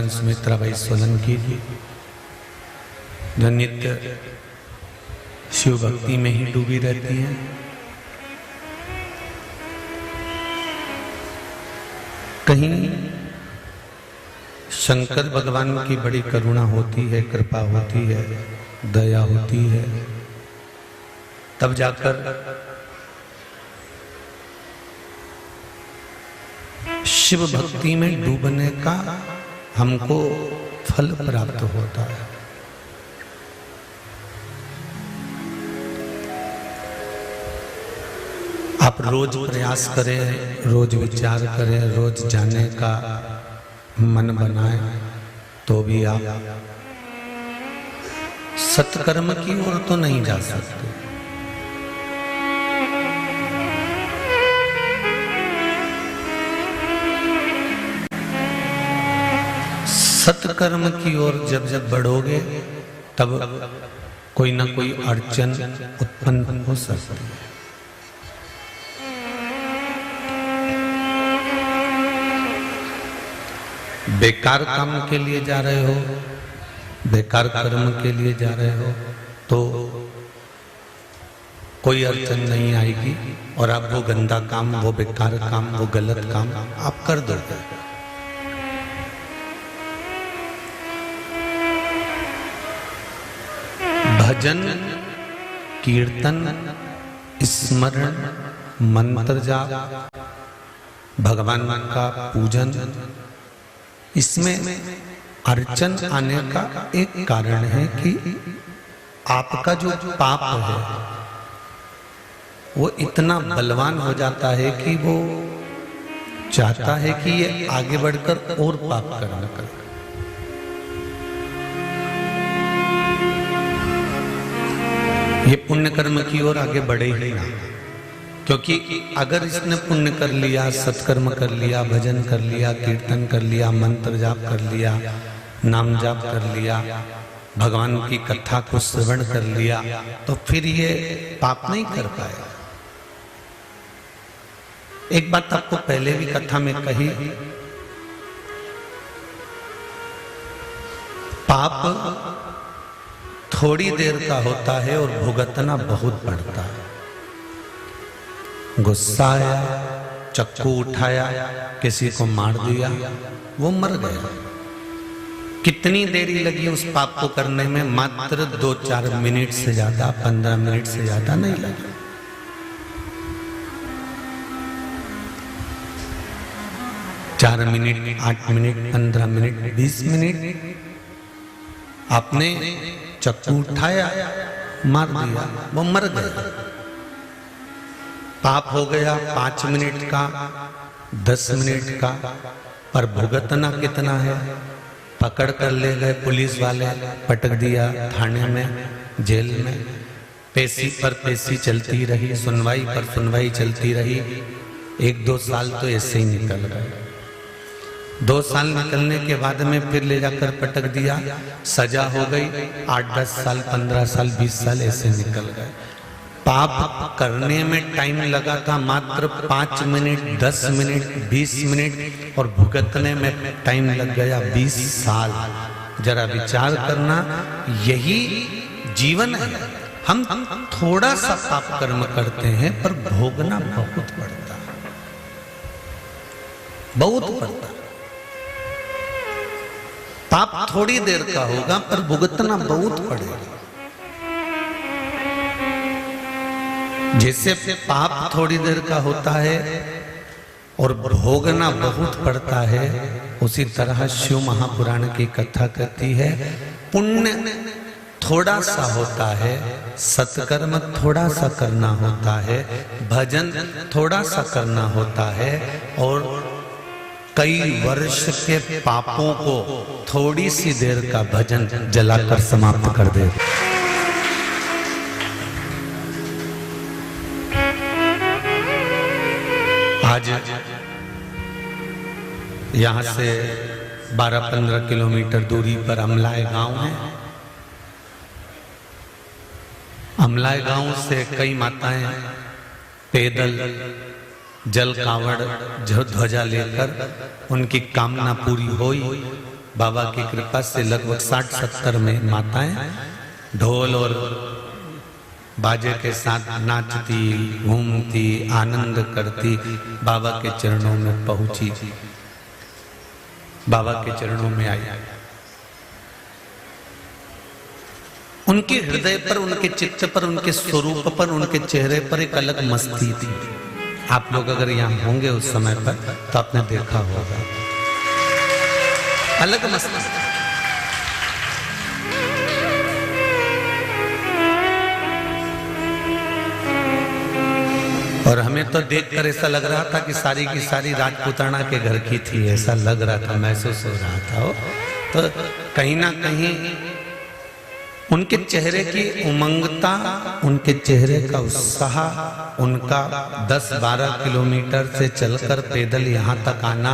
सुमित्राबाई सोलंकी जी जो नित्य शिव भक्ति में ही डूबी रहती हैं। कहीं शंकर भगवान की बड़ी करुणा होती है, कृपा होती है, दया होती है, तब जाकर शिव भक्ति में डूबने का हमको फल प्राप्त होता है। आप रोज प्रयास करें, रोज विचार करें, रोज जाने का मन बनाएं, तो भी आप सत्कर्म की ओर तो नहीं जा सकते। सत्कर्म की ओर जब जब बढ़ोगे तब कोई ना कोई अड़चन उत्पन्न हो सकती है। बेकार काम के लिए जा रहे हो, बेकार कर्म के लिए जा रहे हो तो कोई अड़चन नहीं आएगी और आप वो गंदा काम, वो बेकार काम, वो गलत काम आप कर दोगे। भजन, कीर्तन, स्मरण, मंत्र जाप, भगवान का पूजन, इसमें अड़चन आने का एक कारण है कि आपका जो पाप है वो इतना बलवान हो जाता है कि वो चाहता है कि ये आगे बढ़कर और पाप करना करे। ये पुण्य कर्म की ओर आगे बढ़े ही ना, क्योंकि अगर इसने पुण्य कर लिया, सत्कर्म कर लिया, भजन कर लिया, कीर्तन कर लिया, मंत्र जाप कर लिया, नाम जाप कर लिया, भगवान की कथा को श्रवण कर लिया, तो फिर ये पाप नहीं कर पाएगा। एक बात आपको पहले भी कथा में कही, पाप थोड़ी देर का होता है और भुगतना बहुत पड़ता है। गुस्सा आया, चक्कू उठाया, किसी को मार दिया, वो मर गया। कितनी देरी लगी उस पाप को करने में? मात्र 2-4 मिनट से ज्यादा, 15 मिनट से ज्यादा नहीं लगा। चार मिनट, 8 मिनट, 15 मिनट, 20 मिनट आपने चक्कू उठाया, मार दिया, वो मर गया। पाप हो गया 5 मिनट का, 10 मिनट का, पर भुगतना कितना है? पकड़ कर ले गए पुलिस वाले, पटक दिया थाने में, जेल में, पेशी पर पेशी चलती रही, सुनवाई पर सुनवाई चलती रही। 1-2 साल तो ऐसे ही निकल गए। 2 साल निकलने के बाद में फिर ले जाकर पटक दिया, सजा हो गई, 8-10 साल, 15 साल, 20 साल ऐसे निकल गए। पाप करने में टाइम लगा था मात्र 5 मिनट, 10 मिनट, 20 मिनट, और भुगतने में टाइम लग गया 20 साल। जरा विचार करना, यही जीवन है। हम थोड़ा सा पाप कर्म करते हैं पर भोगना बहुत पड़ता है, बहुत पड़ता है। पाप थोड़ी देर का होगा पर भुगतना बहुत पड़ेगा। जैसे पाप थोड़ी देर का होता है और भोगना बहुत पड़ता है, उसी तरह शिव महापुराण की कथा कहती है, पुण्य थोड़ा सा होता है, सत्कर्म थोड़ा सा करना होता है, भजन थोड़ा सा करना होता है, और कई वर्ष के पापों को थोड़ी सी देर का भजन जलाकर समाप्त कर दे। आज यहां से 12-15 किलोमीटर दूरी पर अमलाय गांव है। अमलाय गांव से कई माताएं पैदल जल कावड़ ध्वजा लेकर उनकी कामना पूरी हुई बाबा की कृपा से लगभग 60-70 में माताएं ढोल और बाजे के साथ नाचती, घूमती, आनंद करती बाबा के चरणों में पहुंची, बाबा के चरणों में आई। उनके हृदय पर, उनके चित्त पर, उनके स्वरूप पर, उनके चेहरे पर एक अलग मस्ती थी। आप लोग अगर यहां होंगे उस समय पर तो आपने देखा होगा, अलग मस्ती। और हमें तो देखकर ऐसा लग रहा था कि सारी की सारी राजपूताना के घर की थी, ऐसा लग रहा था, महसूस हो रहा था। तो कहीं ना कहीं उनके चेहरे की उमंगता, उनके चेहरे का उत्साह, उनका 10-12 किलोमीटर से चलकर पैदल यहाँ तक आना,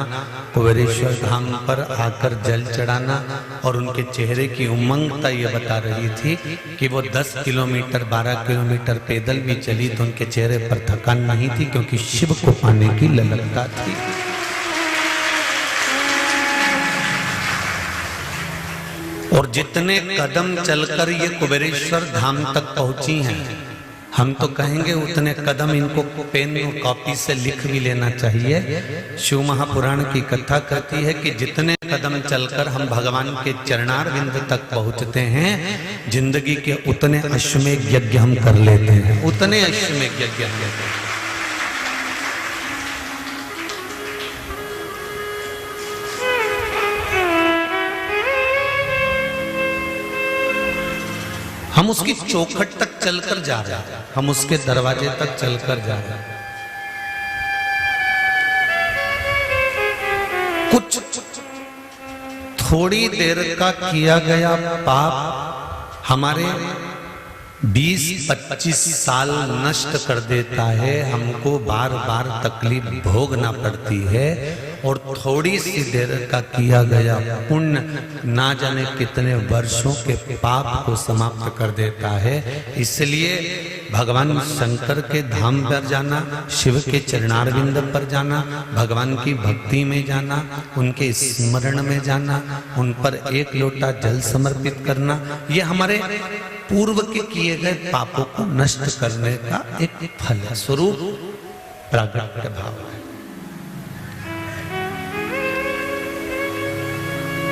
कुबेरेश्वर धाम पर आकर जल चढ़ाना, और उनके चेहरे की उमंगता ये बता रही थी कि वो 10 किलोमीटर 12 किलोमीटर पैदल भी चली तो उनके चेहरे पर थकान नहीं थी, क्योंकि शिव को पाने की ललकता थी। और जितने कदम चलकर ये कुबेरेश्वर धाम तक पहुंची हैं, हम तो कहेंगे उतने कदम इनको पेन और कॉपी से लिख भी लेना चाहिए। शिव महापुराण की कथा कहती है कि जितने कदम चलकर हम भगवान के चरणार बिंद तक पहुंचते हैं, जिंदगी के उतने अश्वमेध यज्ञ हम कर लेते हैं, उतने अश्वमेध यज्ञ हम लेते हैं। हम उसकी चौखट तक चलकर जा रहे हैं, हम उसके दरवाजे तक चलकर जा रहे हैं। कुछ थोड़ी देर का किया गया पाप हमारे 20-25 साल नष्ट कर देता है, हमको बार बार तकलीफ भोगना पड़ती है। और थोड़ी सी देर का किया गया पुण्य ना जाने कितने वर्षों के पाप को समाप्त कर देता है। इसलिए भगवान शंकर के धाम पर जाना, शिव के चरणारविंद पर जाना, भगवान की भक्ति में जाना, उनके स्मरण में जाना, उन पर एक लोटा जल समर्पित करना, ये हमारे पूर्व के किए गए पापों को नष्ट करने का एक फल स्वरूप प्रागट्य भाव है।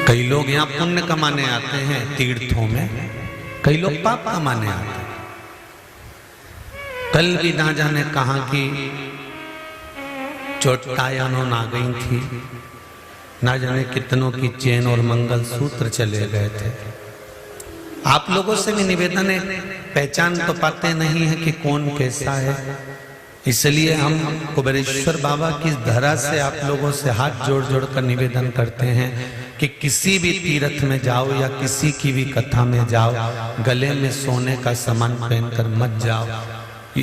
कई लोग यहाँ पुण्य कमाने आते हैं तीर्थों में, कई लोग पाप कमाने आते हैं। कल भी ना जाने कहां की चोटायानों आ गई थी, ना जाने कितनों की चेन और मंगलसूत्र चले गए थे। आप लोगों से भी निवेदन है, पहचान तो पाते नहीं है कि कौन कैसा है, इसलिए हम कुबेरेश्वर बाबा की धरा से आप लोगों से हाथ जोड़ जोड़ कर निवेदन करते हैं कि किसी भी तीर्थ में जाओ या किसी की भी कथा में जाओ, गले में सोने का सामान पहनकर मत जाओ।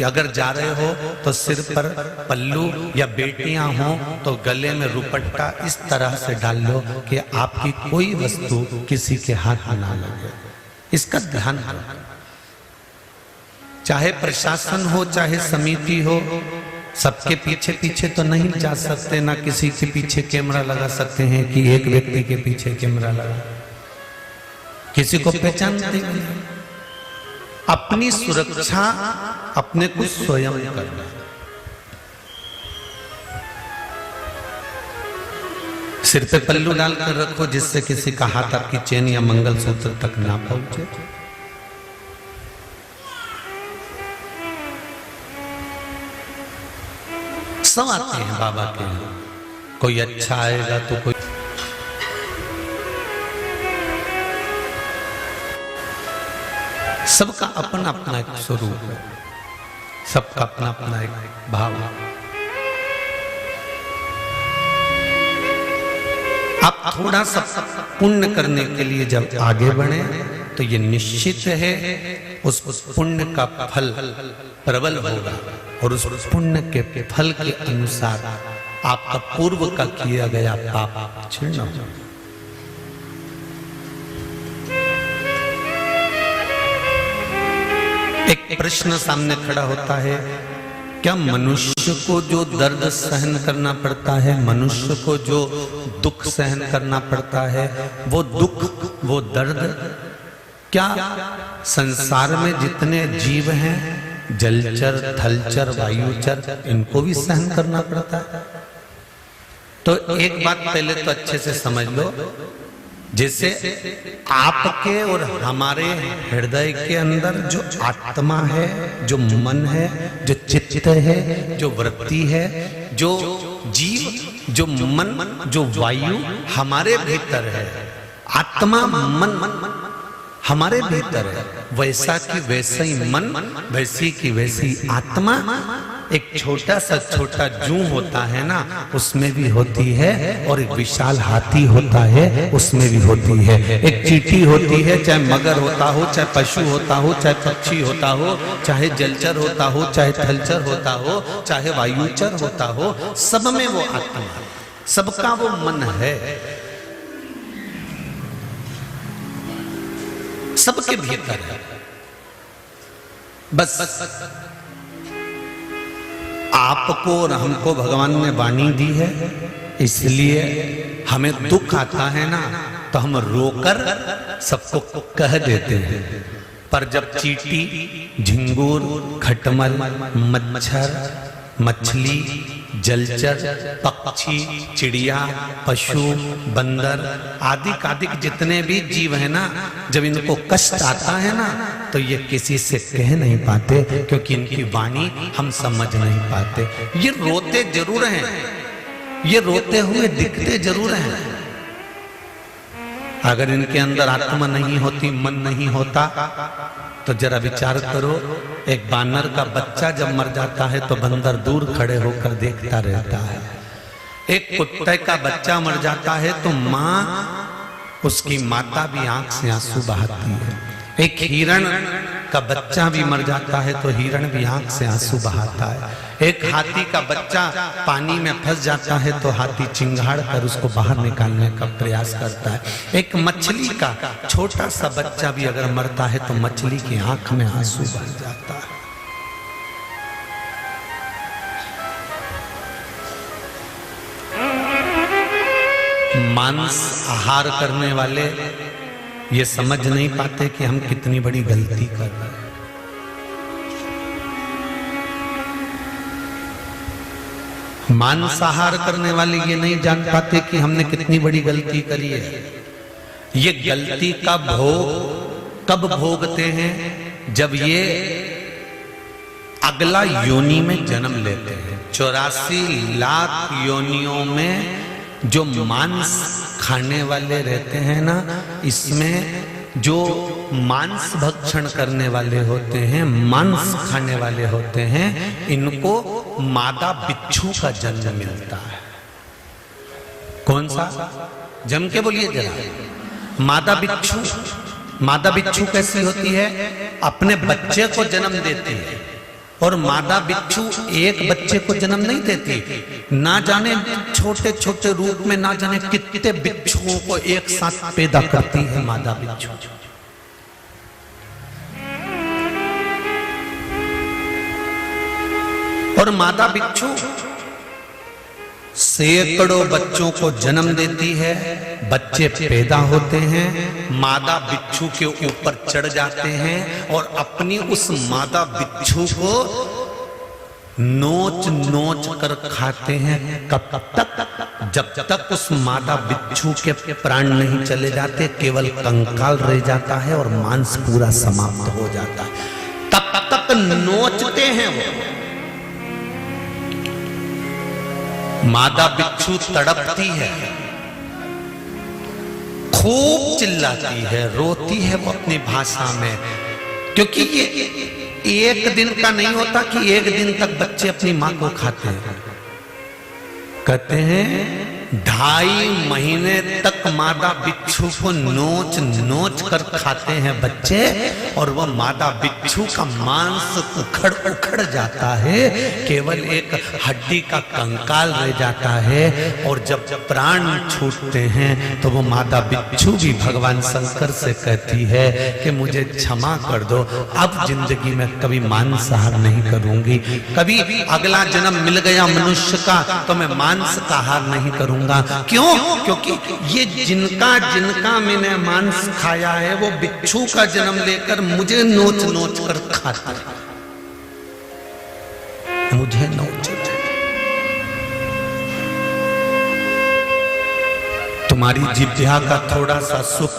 अगर जा रहे हो तो सिर पर पल्लू, या बेटियां हो तो गले में रुपट्टा इस तरह से डाल लो कि आपकी कोई वस्तु किसी के हाथ में ना लगे। इसका ध्यान रखो। चाहे प्रशासन हो, चाहे समिति हो, सबके पीछे पीछे तो नहीं जा सकते, ना किसी के पीछे कैमरा लगा सकते हैं कि एक व्यक्ति के पीछे कैमरा लगा, किसी को पहचानते नहीं। अपनी सुरक्षा अपने को स्वयं करना। सिर पे पल्लू डालकर रखो जिससे किसी का हाथ आपकी चेन या मंगलसूत्र तक ना पहुंचे। सब आते हैं बाबा के यहाँ, कोई अच्छा आएगा तो कोई सबका अपना अपना एक स्वरूप है, सबका अपना अपना एक भाव है। आप थोड़ा सा पुण्य करने के लिए जब आगे बढ़े तो ये निश्चित है उस पुण्य का फल प्रबल होगा, और उस पुण्य के फल के अनुसार आपका पूर्व का किया गया पाप क्षीण होगा। एक प्रश्न सामने खड़ा होता है क्या मनुष्य को जो दर्द सहन करना पड़ता है, मनुष्य को जो दुख सहन करना पड़ता है, वो दुख वो दर्द क्या संसार में जितने जीव हैं, जलचर थलचर वायुचर, इनको भी सहन करना पड़ता है? तो एक बात पहले तो अच्छे से समझ लो, जैसे आपके और हमारे हृदय के अंदर जो आत्मा है, जो मन है, जो चित्त है, जो वृत्ति है, जो जीव, जो मन, जो वायु हमारे भीतर है, आत्मा मन हमारे भीतर है, वैसा की वैसा ही मन, वैसी की वैसी आत्मा। एक छोटा जू होता है ना, उसमें भी होती है, और एक विशाल हाथी होता है, उसमें भी होती है। एक चींटी होती है, चाहे मगर होता हो, चाहे पशु होता हो, चाहे पक्षी होता हो, चाहे जलचर होता हो, चाहे थलचर होता हो, चाहे वायुचर होता हो, सब में वो आत्मा है, सबका वो मन है, सबके भीतर है। बस आपको और हमको भगवान ने वाणी दी है, इसलिए हमें दुख आता है ना, तो हम रोकर सबको कह देते हैं। पर जब चींटी, झिंगुर, खटमल, मच्छर, मछली, जलचर, पक्षी, चिड़िया, पशु, बंदर आदि जितने भी जीव है ना, जब इनको कष्ट आता है ना, तो ये किसी से कह नहीं पाते, क्योंकि इनकी वाणी हम समझ नहीं पाते। ये रोते जरूर हैं, ये रोते हुए दिखते जरूर हैं। अगर इनके अंदर आत्मा नहीं होती, मन नहीं होता, तो जरा विचार करो, एक बानर का बच्चा जब मर जाता है तो बंदर दूर खड़े होकर देखता रहता है। एक कुत्ते का बच्चा मर जाता है तो माँ, उसकी माता भी आंख से आंसू बहाती है। एक हिरण का बच्चा भी मर जाता है तो हिरण भी आंख से आंसू बहाता है। एक हाथी का बच्चा पानी में फंस जाता है तो हाथी चिंगाड़ कर उसको बाहर निकालने का प्रयास करता है। एक मछली का छोटा सा बच्चा भी अगर मरता है तो मछली की आंख में आंसू बह जाता है। मांस आहार करने वाले ये समझ नहीं पाते कि हम कितनी बड़ी गलती कर रहे हैं। मांसाहार करने वाले ये नहीं जान पाते कि हमने कितनी बड़ी गलती करी है। ये गलती का भोग कब भोगते हैं? जब ये अगला योनि में जन्म लेते हैं। 84 लाख योनियों में जो मांस खाने वाले रहते हैं ना, इसमें जो मांस भक्षण करने वाले होते हैं, मांस खाने वाले होते हैं, इनको मादा बिच्छू का जन्म मिलता है। कौन सा? जम के बोलिए जरा। मादा बिच्छू। मादा बिच्छू कैसी होती है? अपने बच्चे को जन्म देती है, और मादा बिच्छू एक बच्चे को जन्म नहीं देती, ना जाने छोटे छोटे रूप में ना जाने कितने बिच्छुओं को एक साथ पैदा करती है मादा बिच्छू। और मादा बिच्छू सैकड़ों बच्चों को जन्म देती है, बच्चे पैदा होते हैं, मादा बिच्छू के ऊपर चढ़ जाते हैं और अपनी उस मादा बिच्छू को नोच नोच कर खाते हैं। कब तक? जब तक उस मादा बिच्छू के प्राण नहीं चले जाते, केवल कंकाल रह जाता है और मांस पूरा समाप्त हो जाता है, तब तक नोचते हैं वो। मादा बिच्छू तड़पती है, खूब चिल्लाती है, रोती है वो अपनी भाषा में, क्योंकि ये एक दिन का नहीं होता कि एक दिन तक बच्चे अपनी मां को खाते हैं। कहते हैं 2.5 महीने तक तक मादा बिच्छू को नोच नोच कर खाते हैं बच्चे, और वह मादा बिच्छू का मांस उखड़ उखड़ जाता है, केवल एक हड्डी का कंकाल रह जाता है। और जब प्राण छूटते हैं तो वो मादा बिच्छू भी भगवान शंकर से कहती है कि मुझे क्षमा कर दो, अब जिंदगी में कभी मांसाहार नहीं करूंगी, कभी अगला जन्म मिल गया मनुष्य का तो मैं मांस का आहार नहीं करूंगा। क्यों? क्योंकि ये जिनका जिनका मैंने मांस खाया है वो बिच्छू का जन्म लेकर मुझे नोच नोच कर खाता है, मुझे नोच। तुम्हारी जिह्वा का थोड़ा सा सुख,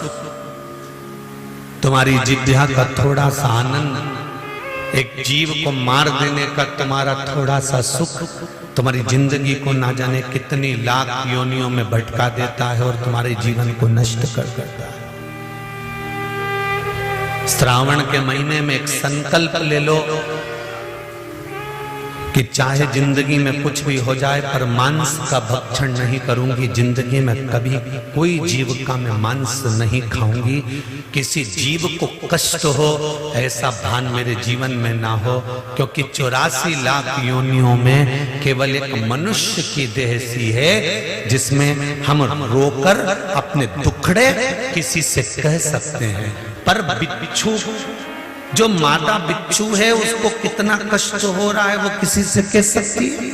तुम्हारी जिह्वा का थोड़ा सा आनंद, एक जीव को मार देने का तुम्हारा थोड़ा सा सुख तुम्हारी जिंदगी को ना जाने कितनी लाख योनियों में भटका देता है और तुम्हारे जीवन को नष्ट कर देता है। श्रावण के महीने में एक संकल्प ले लो कि चाहे जिंदगी में कुछ भी हो जाए पर मांस का भक्षण नहीं करूंगी, जिंदगी में कभी कोई जीव का मैं मांस नहीं खाऊंगी, किसी जीव को कष्ट हो ऐसा भान मेरे जीवन में ना हो, क्योंकि 84 लाख योनियों में केवल एक मनुष्य की देह सी है जिसमें हम रोकर अपने दुखड़े किसी से कह सकते हैं। पर बिच्छू, जो मादा बिच्छू है उसको कितना कष्ट हो रहा है वो किसी से कह सकती है?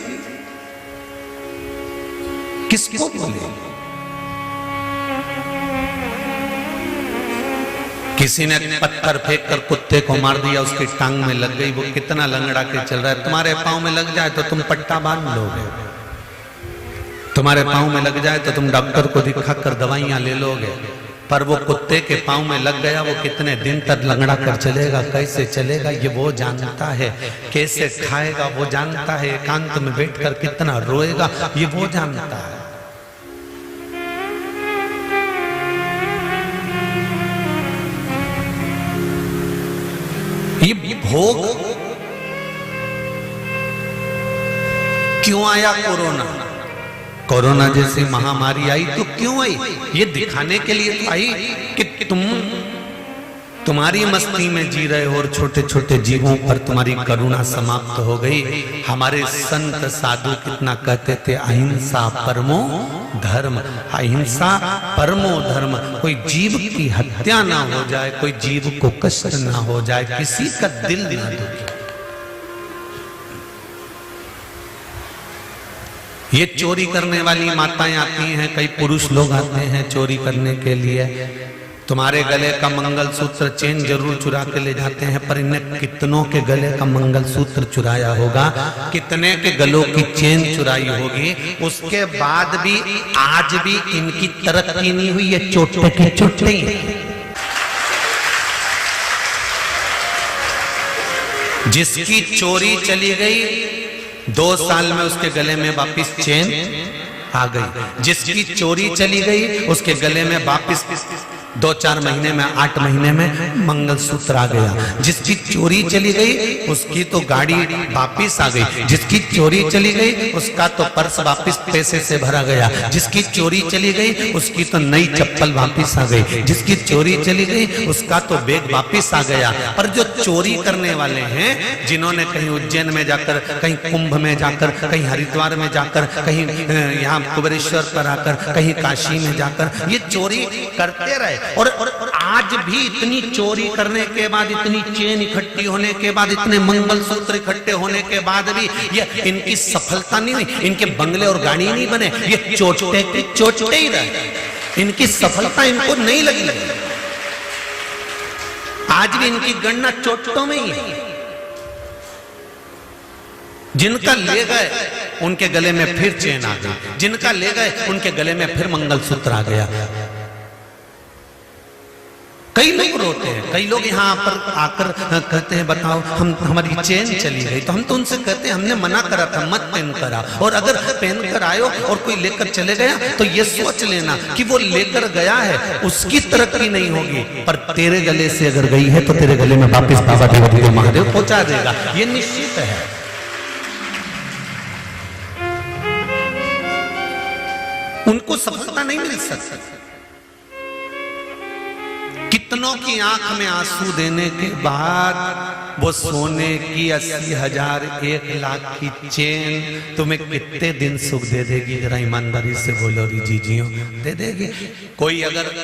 किसको बोले? किसी ने पत्थर फेंक कर कुत्ते को मार दिया, उसकी टांग में लग गई, वो कितना लंगड़ा के चल रहा है। तुम्हारे पांव में लग जाए तो तुम पट्टा बांध लोगे, तुम्हारे पांव में लग जाए तो तुम डॉक्टर को दिखाकर दवाइयां ले लोगे, पर वो कुत्ते के पांव में लग गया, वो कितने दिन तक लंगड़ा कर चलेगा, कैसे चलेगा ये वो जानता है, कैसे खाएगा वो जानता है, एकांत में बैठकर कितना रोएगा ये वो जानता है। ये भोग क्यों आया? कोरोना जैसी महामारी आई तो क्यों आई? ये दिखाने के लिए तो आई कि तुम्हारी मस्ती में जी रहे हो और छोटे छोटे जीवों पर तुम्हारी करुणा समाप्त हो गई। हमारे संत साधु कितना कहते थे, अहिंसा परमो धर्म, अहिंसा परमो धर्म। कोई जीव की हत्या ना हो जाए, कोई जीव को कष्ट ना हो जाए, किसी का दिल ना दुखे। ये चोरी करने वाली माताएं आती हैं, कई पुरुष लोग आते हैं चोरी करने के लिए, तुम्हारे गले का मंगलसूत्र चेन जरूर चुरा के ले जाते हैं, पर इन्हें कितनों के गले का मंगलसूत्र चुराया होगा, कितने के गलों की चेन चुराई होगी, उसके बाद भी आज भी इनकी तरक्की नहीं हुई, ये चोटे की चोटे। जिसकी चोरी चली गई 2 साल में उसके गले में वापिस चेन आ गई, जिसकी चोरी चली गई उसके गले में वापिस 2-4 महीने में 8 महीने में मंगलसूत्र आ गया, जिसकी चोरी चली गई उसकी तो गाड़ी वापिस आ गई, जिसकी चोरी चली गई उसका तो पर्स वापिस पैसे से भरा गया, जिसकी चोरी चली गई उसकी तो नई चप्पल वापिस आ गई, जिसकी चोरी चली गई उसका तो बैग वापिस आ गया। पर जो चोरी करने वाले हैं, जिन्होंने कहीं उज्जैन में जाकर, कहीं कुंभ में जाकर, कहीं हरिद्वार में जाकर, कहीं यहाँ कुबेरेश्वर पर आकर, कहीं काशी में जाकर ये चोरी करते रहे, और आज भी इतनी चोरी करने के बाद, इतनी चेन इकट्ठी होने के बाद, इतने मंगलसूत्र इकट्ठे होने के बाद भी ये इनकी सफलता नहीं हुई, इनके बंगले और गाड़ी नहीं बने, ये चोटे ही रहे, इनकी सफलता इनको नहीं लगी। आज भी इनकी गणना चोटों में ही है। जिनका ले गए उनके गले में फिर चेन आ गई, जिनका ले गए उनके गले में फिर मंगलसूत्र आ गया। कई लोग रोते हैं, कई लोग यहाँ पर आकर कहते हैं बताओ हमारी चेन चली गई, तो हम तो उनसे कहते हैं हमने मना करा था मत पहन कर आओ, और अगर पहन कर आयो और कोई लेकर चले गया तो ये सोच लेना कि वो लेकर गया है उसकी तरक्की नहीं होगी, पर तेरे गले से अगर गई है तो तेरे गले में वापिस बाबा देव महादेव पहुंचा देगा, ये निश्चित है। उनको सफलता नहीं मिल सकती, कितनों की आंख में आंसू देने के बाद वो सोने की 80,000 1,00,000 की चेन तुम्हें कितने दिन सुख दे देगी? जरा ईमानदारी से बोलो री जीजियो, दे देगी? कोई अगर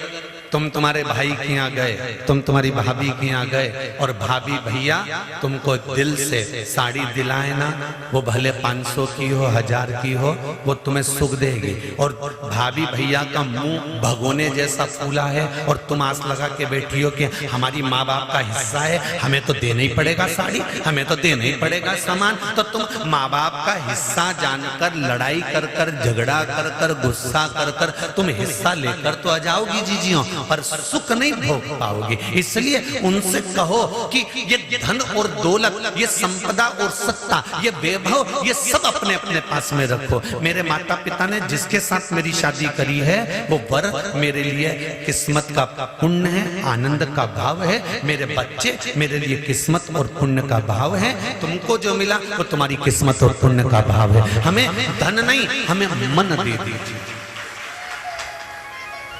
तुम तुम्हारे भाई के यहाँ गए, तुम तुम्हारी भाभी के यहाँ गए और भाभी भैया तुमको दिल से साड़ी दिलाए ना, वो भले 500 की हो 1000 की हो, वो तुम्हें सुख देगी। और भाभी भैया का मुंह भगोने जैसा फूला है और तुम आस लगा के बैठी हो कि हमारी माँ बाप का हिस्सा है, हमें तो देना ही पड़ेगा साड़ी, हमें तो देना ही पड़ेगा सामान। तो तुम माँ बाप का हिस्सा जानकर लड़ाई कर कर, झगड़ा कर कर, गुस्सा कर कर तुम हिस्सा लेकर तो आ जाओगी जीजियों, पर सुख नहीं भोग पाओगे। इसलिए उनसे कहो कि ये धन और दौलत, ये संपदा और सत्ता, ये वैभव, ये सब अपने अपने पास में रखो। मेरे माता पिता ने जिसके साथ मेरी शादी करी है वो वर मेरे लिए किस्मत का पुण्य है, आनंद का भाव है। मेरे बच्चे मेरे लिए किस्मत और पुण्य का भाव है। तुमको जो मिला वो तुम्हारी किस्मत और पुण्य का भाव है। हमें धन नहीं, हमें मन दे दीजिए।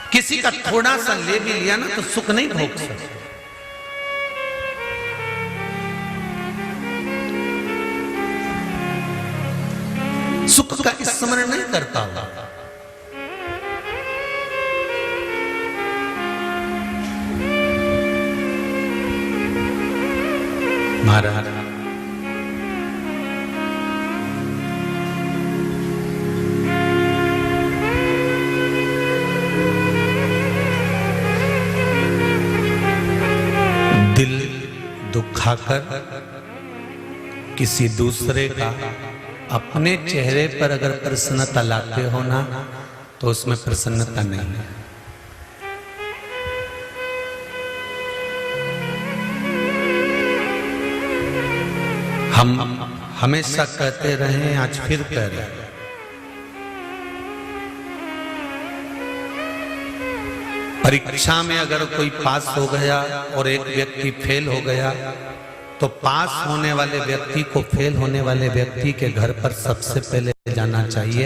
किसी का थोड़ा सा ले भी लिया ना तो सुख नहीं भोग सकते। सुख का स्मरण नहीं करता हुआ महाराज दिल दुखाकर किसी दूसरे का अपने चेहरे पर अगर प्रसन्नता लाते हो ना, तो उसमें प्रसन्नता नहीं है। हम हमेशा कहते रहे, आज फिर कह रहे हैं, परीक्षा में अगर कोई पास हो गया और एक व्यक्ति फेल हो गया, तो पास होने वाले व्यक्ति को फेल होने वाले व्यक्ति के घर पर सबसे पहले जाना चाहिए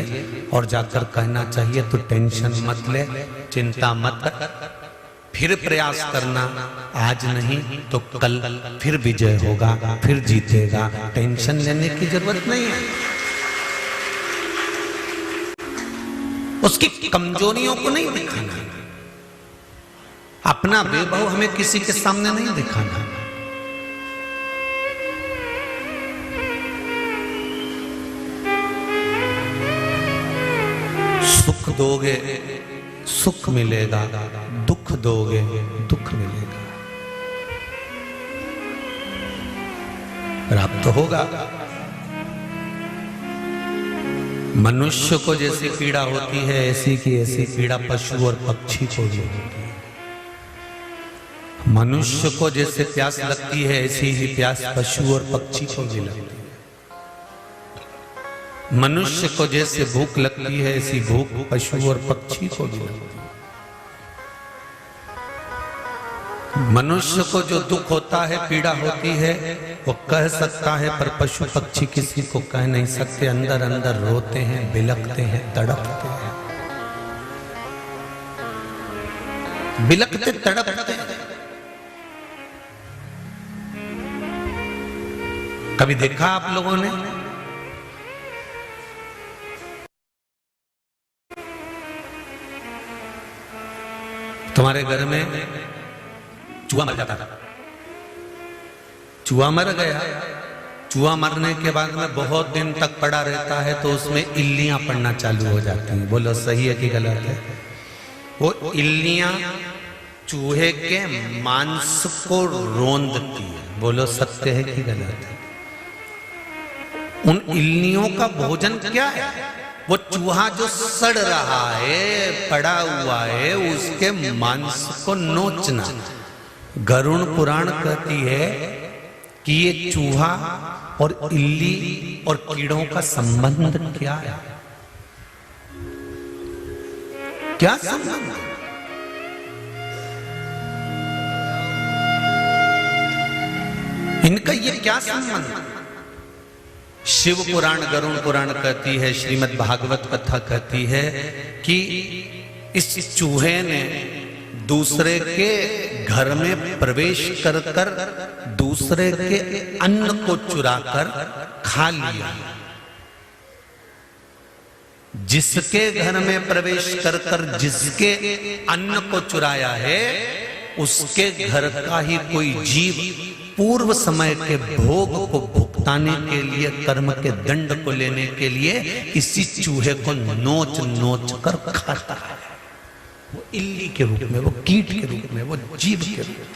और जाकर कहना चाहिए तू टेंशन मत ले, चिंता मत कर, फिर प्रयास करना, आज नहीं तो कल फिर विजय होगा, फिर जीतेगा। टेंशन लेने की जरूरत नहीं है। उसकी कमजोरियों को नहीं दिखाना, अपना वैभव हमें किसी के सामने नहीं दिखाना। सुख दोगे सुख मिलेगा, दुख दोगे दुख मिलेगा, प्राप्त होगा। मनुष्य को जैसी पीड़ा होती है ऐसी की ऐसी पीड़ा पशु और पक्षी को भी होती है। मनुष्य को जैसे प्यास लगती है ऐसी ही प्यास पशु और पक्षी को भी लगती है। मनुष्य को जैसे भूख लगती है ऐसी भूख पशु और पक्षी को भी लगती है। मनुष्य को जो दुख होता है, पीड़ा होती है, वो कह सकता है, पर पशु पक्षी किसी को कह नहीं सकते। अंदर अंदर रोते हैं, बिलखते हैं, तड़पते हैं, बिलखते तड़पते हैं। कभी देखा आप लोगों ने? तुम्हारे घर में चूहा मर जाता था, चूहा मर गया, चूहा मरने के बाद में बहुत दिन तक पड़ा रहता है तो उसमें इल्लियां पड़ना चालू हो जाती हैं। बोलो सही है कि गलत है? वो इल्लियां चूहे के मांस को रोंदती है। बोलो सत्य है कि गलत है? उन इल्लियों का भोजन क्या है? वो चूहा जो सड़ रहा है, पड़ा हुआ है, उसके मांस को नोचना। गरुड़ पुराण कहती है कि ये चूहा और इल्ली और कीड़ों का संबंध क्या है? क्या संबंध? इनका ये क्या संबंध? शिव पुराण, गरुड़ पुराण कहती है, श्रीमद् भागवत कथा कहती है कि इस चूहे ने दूसरे के घर में प्रवेश कर कर दूसरे के अन्न को चुराकर खा लिया। जिसके घर में प्रवेश कर कर जिसके अन्न को चुराया है, उसके घर का ही कोई जीव पूर्व समय के भोग को भुगताने के लिए, कर्म के दंड को लेने के लिए इसी चूहे को नोच नोच कर खाता है। वो इल्ली के रूप में, वो कीट के रूप में, वो जीव के रूप में।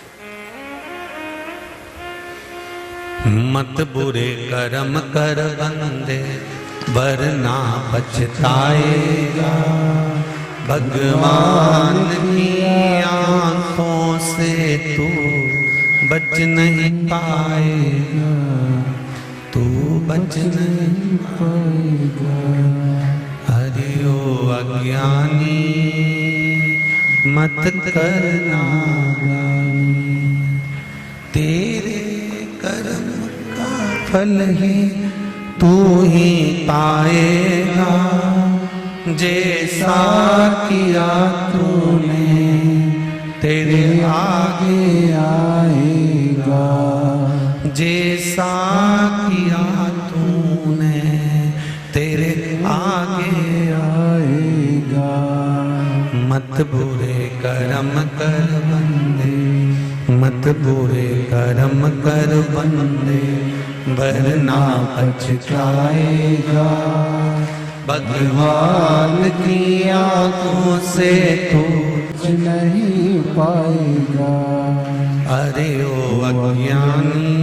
मत बुरे कर्म कर बंदे वरना पछताएगा, भगवान की आंखों से तू बच नहीं पाएगा, तू बच नहीं पाएगा। हरि ओ अज्ञानी मत करना गानी, तेरे कर्म का फल ही तू ही पाएगा, जैसा किया तूने तेरे आगे आएगा, जैसा किया तूने तेरे आगे आएगा। मत बुरे कर्म कर बंदे, मत बुरे कर्म कर बंदे वरना पछताएगा, भगवान की आंखों से तू बच नहीं पाएगा। अरे ओ अज्ञानी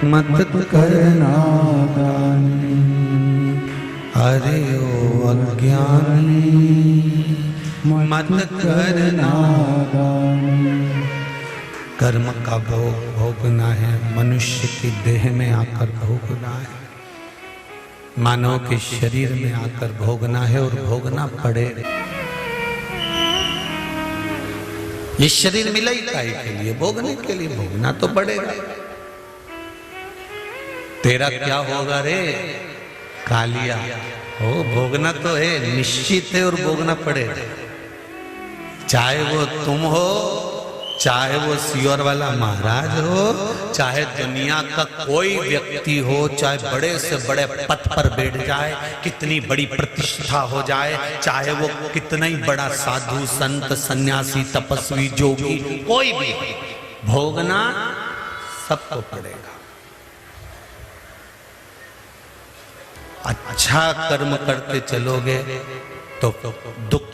मत करना दानी, अरे ओ अज्ञानी मत करना दानी। कर्म का भोग भोगना है, मनुष्य की देह में आकर भोगना है, मानव के शरीर में आकर भोगना है और भोगना पड़ेगा। ये शरीर मिला ही काहे के लिए? भोगने के लिए, भोगना तो पड़ेगा। तेरा क्या होगा रे कालिया? हो भोगना तो है, निश्चित है और भोगना पड़ेगा। चाहे वो तुम हो, चाहे वो सियोर वाला महाराज हो, चाहे दुनिया का कोई व्यक्ति हो, चाहे बड़े से बड़े पद पर बैठ जाए, कितनी बड़ी प्रतिष्ठा हो जाए, चाहे वो कितना ही बड़ा साधु संत सन्यासी तपस्वी जोगी कोई भी, भोगना सबको पड़ेगा। अच्छा कर्म करते चलोगे तो दुख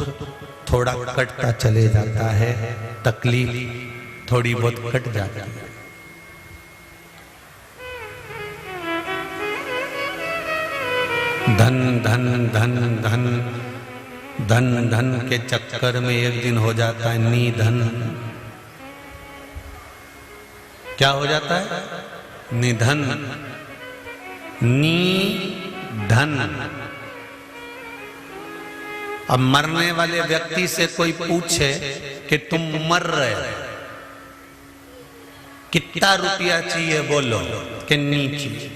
थोड़ा कटता चले जाता है, तकलीफ थोड़ी बहुत कट जाती है। धन धन धन धन धन धन के चक्कर में एक दिन हो जाता है निधन। क्या हो जाता है? निधन, निधन। अब मरने वाले व्यक्ति से कोई पूछे कि तुम मर रहे हो, कितना रुपया चाहिए बोलो कि नी चाहिए।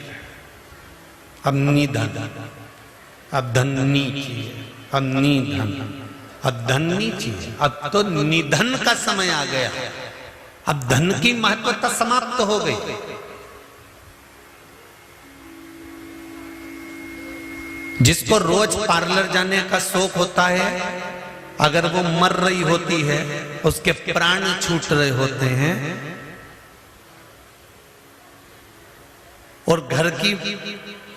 अब निधन, अब धननी चाहिए, अब निधन, अब धननी चाहिए। अब तो निधन का समय आ गया, अब धन की महत्वता समाप्त हो गई। जिसको रोज पार्लर जाने का शौक होता है, अगर वो मर रही होती है, उसके प्राण छूट रहे होते हैं, और घर की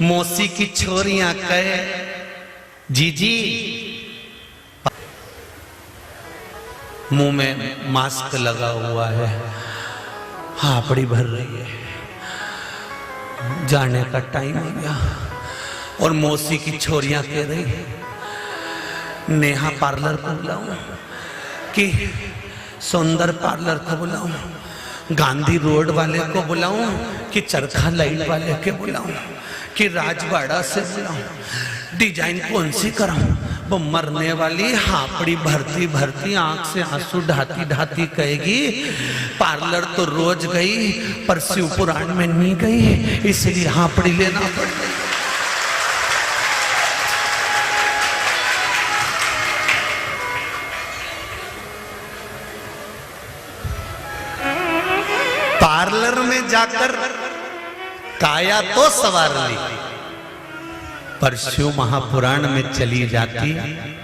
मौसी की छोरियां कहे जीजी, मुंह में मास्क लगा हुआ है, हापड़ी भर रही है, जाने का टाइम हो गया, और मौसी की छोरियां कह रही नेहा पार्लर को बुलाऊं कि सुंदर पार्लर को बुलाऊं, गांधी रोड वाले को बुलाऊं कि चरखा लाइट वाले के बुलाऊं कि राजवाड़ा से बुलाऊं, डिजाइन कौन सी कराऊं? वो मरने वाली हापड़ी भरती भरती आंख से आंसू ढाती ढाती कहेगी पार्लर तो रोज गई पर शिव पुराण में नहीं गई, इसलिए हापड़ी लेना पड़ गई। पार्लर में जाकर काया तो सवार ली, पर शिव महापुराण में चली जाती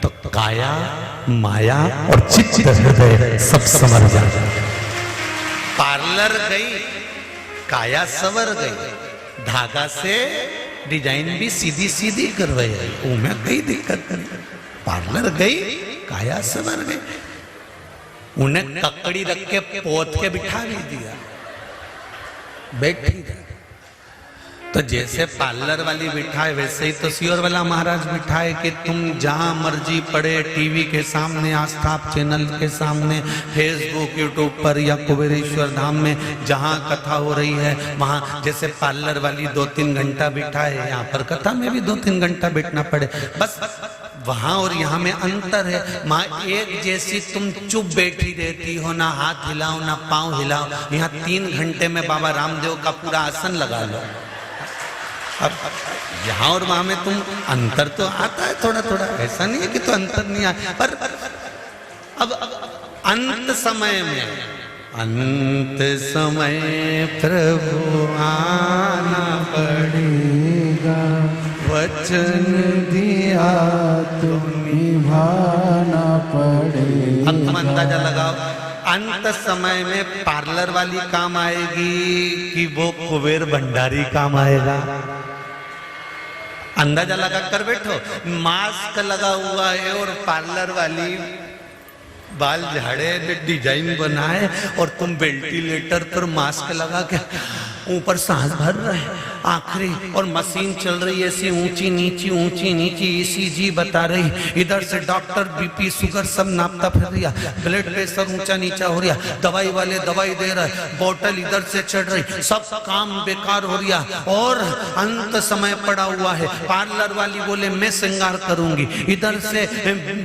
तो काया, माया और चित्त हृदय सब संवर जाता। पार्लर गई, काया संवर गई, धागा से डिजाइन भी सीधी सीधी करवाई, उनमें गई दिक्कत नहीं। पार्लर गई, काया संवर गई, उन्हें ककड़ी रख के पोत के बिठा भी दिया, बैठी। तो जैसे पार्लर वाली बिठाए वैसे ही तो सियोर वाला महाराज बिठाए कि तुम जहां मर्जी पड़े, टीवी के सामने, आस्था चैनल के सामने, फेसबुक यूट्यूब पर या कुबेरेश्वर धाम में जहां कथा हो रही है वहां, जैसे पार्लर वाली 2-3 घंटा बिठाए, यहाँ पर कथा में भी 2-3 घंटा बैठना पड़े। बस वहां और यहाँ में अंतर है। माँ एक जैसी तुम चुप बैठी रहती हो, ना हाथ हिलाओ ना पांव हिलाओ। यहाँ 3 घंटे में बाबा रामदेव का पूरा आसन लगा लो। अब यहाँ और वहां में तुम अंतर तो आता है थोड़ा थोड़ा, ऐसा नहीं है कि तो अंतर नहीं आया, पर अब अंत समय में, अंत समय प्रभु आना पड़ेगा, वचन दिया तो निभाना पड़ेगा। अब तुम अंदाजा लगाओ, अंत समय में पार्लर वाली काम आएगी कि वो कुबेर भंडारी काम आएगा? अंदाजा लगा कर बैठो। मास्क लगा हुआ है और पार्लर वाली बाल झाड़े, डिजाइन बनाए, और तुम वेंटिलेटर पर मास्क लगा के ऊपर सांस भर रहे, आखिरी, और मशीन चल रही है ऐसी ऊंची नीची, ECG बता रही, इधर से डॉक्टर बीपी शुगर सब नापता फिर रहा, ब्लड प्रेशर ऊंचा नीचा हो रहा, दवाई वाले दवाई दे रहे, बोतल इधर से चढ़ रही, सब काम बेकार हो रहा, और अंत समय पड़ा हुआ है। पार्लर वाली बोले मैं श्रृंगार करूंगी, इधर से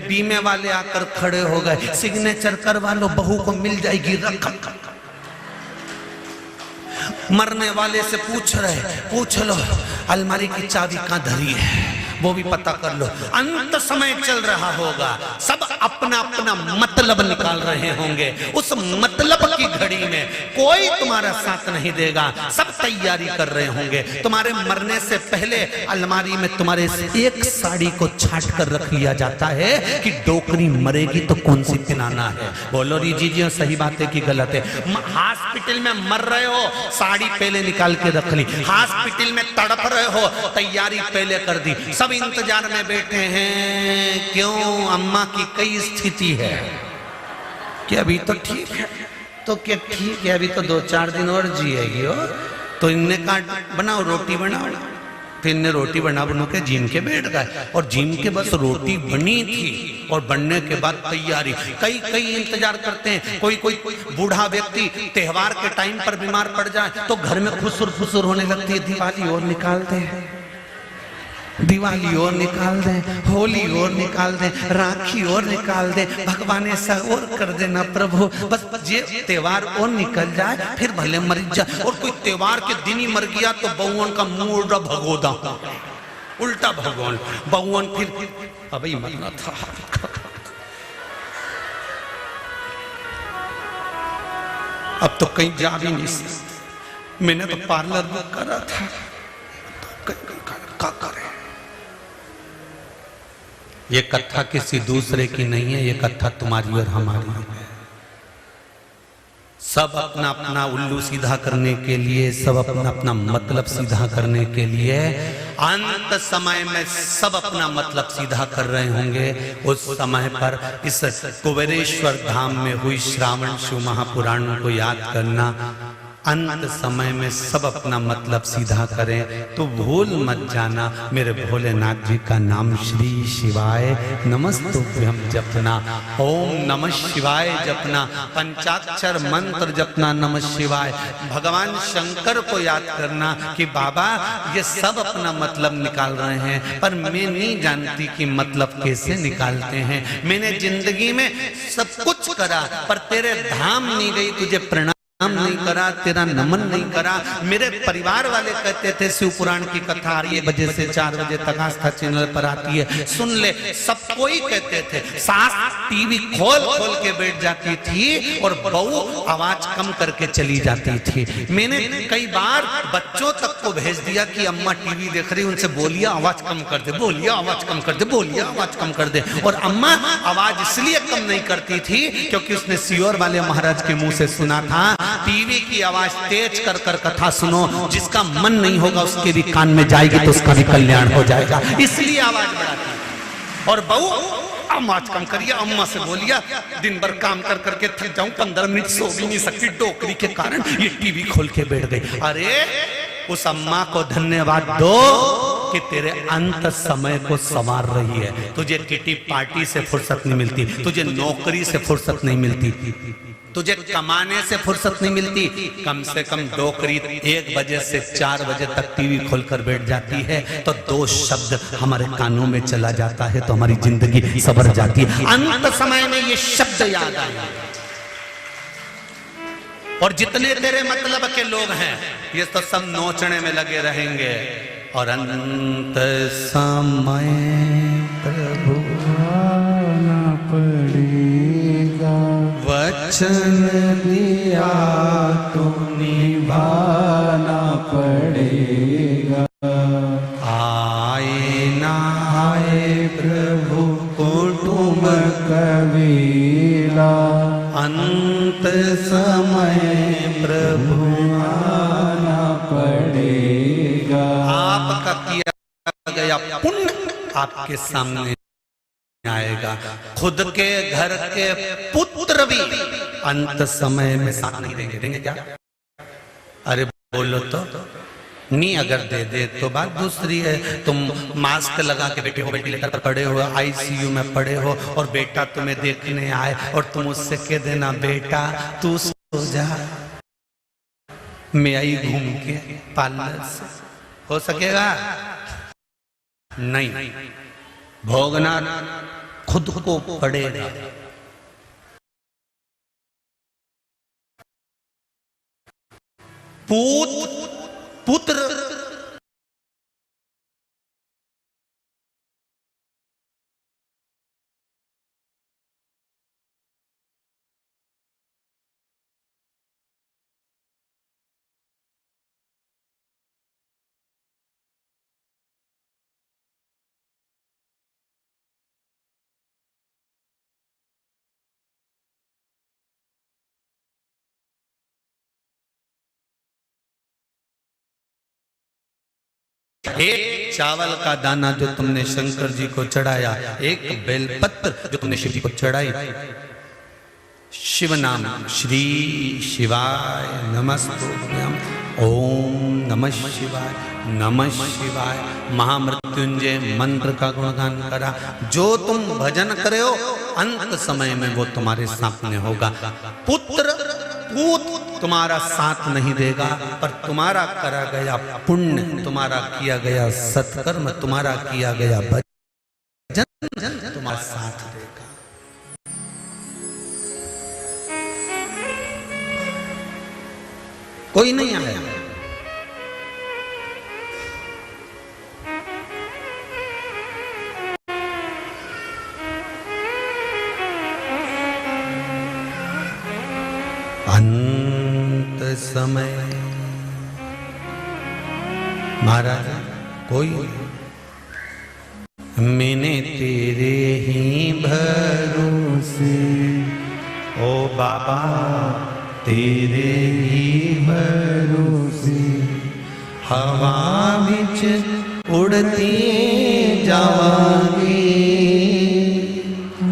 बीमे वाले आकर खड़े हो गए, सिग्नेचर करवा लो, बहू को मिल जाएगी रकम। मरने वाले से पूछ लो अलमारी की चाबी कहां धरी है, वो भी पता कर लो। अंत समय चल रहा होगा, सब अपना अपना मतलब निकाल रहे होंगे। उस मतलब की घड़ी में कोई तुम्हारा साथ नहीं देगा, सब तैयारी कर रहे होंगे। तुम्हारे मरने से पहले अलमारी में तुम्हारे एक साड़ी को छाट कर रख लिया जाता है कि डोकरी मरेगी तो कौन सी पिनाना है। बोलो जी सही बात है कि गलत है? हॉस्पिटल में मर रहे हो, साड़ी पहले निकाल के रख ली। हॉस्पिटल में तड़प रहे हो, तैयारी पहले कर दी। सब इंतजार में बैठे हैं, क्यों? अम्मा की कई स्थिति है कि अभी तो ठीक है, तो क्या ठीक है, अभी तो 2-4 दिन और जिएगी। हो तो इनने कहा बनाओ, रोटी बनाओ, फिर इनने रोटी बना के जिम के बैठ गए, और जिम के बस रोटी बनी थी, और बनने के बाद तैयारी। कई इंतजार करते हैं। कोई बूढ़ा व्यक्ति त्योहार के टाइम पर बीमार पड़ जाए तो घर में फुसुर होने लगती है, दिवाली और निकाल दे, दिवाली और निकाल दे, होली और निकाल दे, राखी और निकाल दे, भगवान ऐसा और कर देना प्रभु, बस ये त्योहार और निकल जाए, फिर भले मर जाए। और कोई त्योहार के दिन ही मर गया तो बहुवन का मुंह उल्टा भगोदा, उल्टा भगवान बहुवन, फिर अभी मरना था। अब तो कहीं जा भी नहीं सकते। मैंने तो पार्लर बुक करा था, तो क्या करे? ये कथा किसी दूसरे की नहीं है, ये कथा तुम्हारी और हमारी है। सब अपना अपना उल्लू सीधा करने के लिए, सब अपना अपना मतलब सीधा करने के लिए अंत समय में सब अपना मतलब सीधा कर रहे होंगे। उस समय पर इस कुबेरेश्वर धाम में हुई श्रावण शिव महापुराण को याद करना। अंत समय में सब अपना मतलब सीधा करें तो भूल मत जाना मेरे भोलेनाथ जी का नाम श्री शिवाय नमस्तुभ्यं जपना, ओम नमः शिवाय जपना, पंचाक्षर मंत्र जपना नमः शिवाय। भगवान शंकर को याद करना कि बाबा ये सब अपना मतलब निकाल रहे हैं, पर मैं नहीं जानती कि मतलब कैसे निकालते हैं। मैंने जिंदगी में सब कुछ करा पर तेरे धाम नहीं गई, तुझे प्रणाम नहीं करा, तेरा नमन नहीं करा। मेरे परिवार वाले कहते थे शिव पुराण की कथा 1 बजे से 4 बजे तक आस्था चैनल पर आती है, सुन ले। सब कोई कहते थे। सास टीवी खोल खोल के बैठ जाती थी और बहू आवाज कम करके चली जाती थी। मैंने कई बार बच्चों तक को भेज दिया कि अम्मा टीवी देख रही, उनसे बोलिए आवाज कम कर दे, बोलिए आवाज कम कर दे, बोलिए आवाज कम कर दे। और अम्मा आवाज इसलिए कम नहीं करती थी क्योंकि उसने सियोर वाले महाराज के मुंह से सुना था, टीवी की आवाज तेज कर कर कथा सुनो, जिसका मन नहीं होगा उसके भी कान में जाएगी तो उसका भी कल्याण हो जाएगा, इसलिए आवाज बढ़ाती। और बहू आवाज कम करिए, अम्मा से बोलिए, दिन भर काम कर करके थक जाऊं, 15 मिनट सो भी नहीं सकती डोकरी के कारण, ये टीवी खोल के बैठ गई। अरे उस अम्मा को धन्यवाद दो कि तेरे अंत समय को संवार रही है। तुझे किटी पार्टी से फुर्सत नहीं मिलती, तुझे नौकरी से फुर्सत नहीं मिलती, तुझे कमाने से फुर्सत नहीं मिलती। कम से कम डोकरी 1 बजे से 4 बजे तक टीवी खोलकर बैठ जाती है तो 2 शब्द हमारे कानों में चला जाता है तो हमारी जिंदगी सवर जाती है। अंत समय में ये शब्द याद आए। और जितने तेरे मतलब के लोग हैं ये तो सब नोचने में लगे रहेंगे। और अंत समय प्रभु आना पड़ेगा, वचन दिया तो निभाना पड़ेगा। आए ना आए प्रभु कुटुंब कबीला, अंत समय प्रभु आना पड़ेगा। आपका किया गया पुण्य आपके सामने आएगा। खुद के घर के पुत्र भी अंत समय में साथ नहीं देंगे। देंगे क्या? अरे बोलो तो नहीं, अगर दे दे तो बात दूसरी है। तुम मास्क लगा के बैठे हो, वेंटिलेटर पर पड़े हो, आईसीयू में पड़े हो और बेटा तुम्हें देखने आए और तुम उससे कह देना बेटा तू सो जा, मैं आई घूम के पार्लर से, हो सकेगा? नहीं, भोगना खुद को पड़ेगा। पुत्र एक चावल का दाना जो तुमने शंकर जी को चढ़ाया, एक बेलपत्र जो तुमने शिव जी को चढ़ाई, शिव नाम श्री शिवाय नमस्तुभ्यं, ओम नमः शिवाय, नमः शिवाय, महामृत्युंजय मंत्र का गुणगान करा। जो तुम भजन करे हो अंत समय में वो तुम्हारे सामने होगा। पुत्र तुम्हारा साथ नहीं देगा, पर तुम्हारा करा गया पुण्य, तुम्हारा किया गया सत्कर्म, तुम्हारा किया गया भजन तुम्हारा साथ देगा। कोई नहीं आया। अंत समय महाराज कोई, मैंने तेरे ही भरोसे, ओ बाबा तेरे ही भरोसे, हवा बिच उड़ती जावांगी,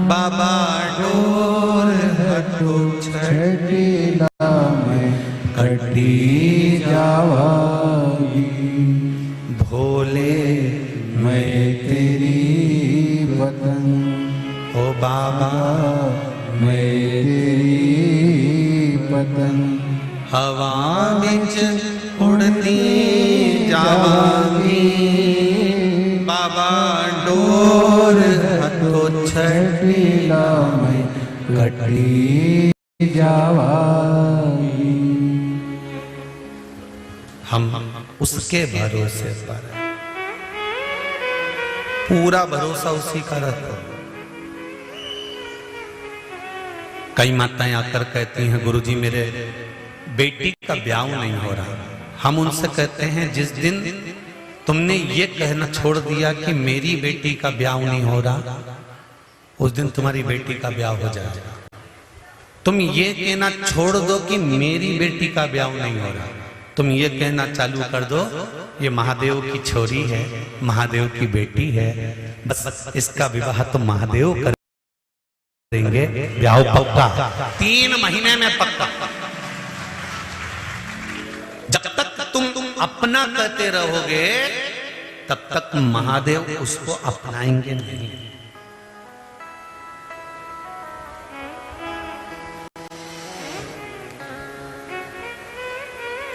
बाबा डोर हटो छठीला में कटी जावांगी, भोले मैं तेरी पतंग, ओ बाबा मैं तेरी पतंग, हवा बिच उड़ती जावांगी, बाबा डोर हटो छठीला में कटी जावांगी। हम उसके भरोसे पर हैं। पूरा भरोसा उसी का रखो। कई माताएं आकर कहती हैं गुरुजी मेरे बेटी का ब्याह नहीं हो रहा। हम उनसे कहते हैं जिस दिन तुमने ये कहना छोड़ दिया कि मेरी बेटी का ब्याह नहीं हो रहा, उस दिन तुम्हारी बेटी का ब्याह हो जाएगा। तुम ये कहना छोड़ दो कि मेरी बेटी का ब्याह नहीं हो रहा, तुम ये कहना चालू कर दो ये महादेव की छोरी है, महादेव की बेटी है, बस इसका विवाह तो महादेव कर देंगे, ब्याह पक्का 3 महीने में पक्का। जब तक तुम अपना कहते रहोगे तब तक महादेव उसको अपनाएंगे नहीं।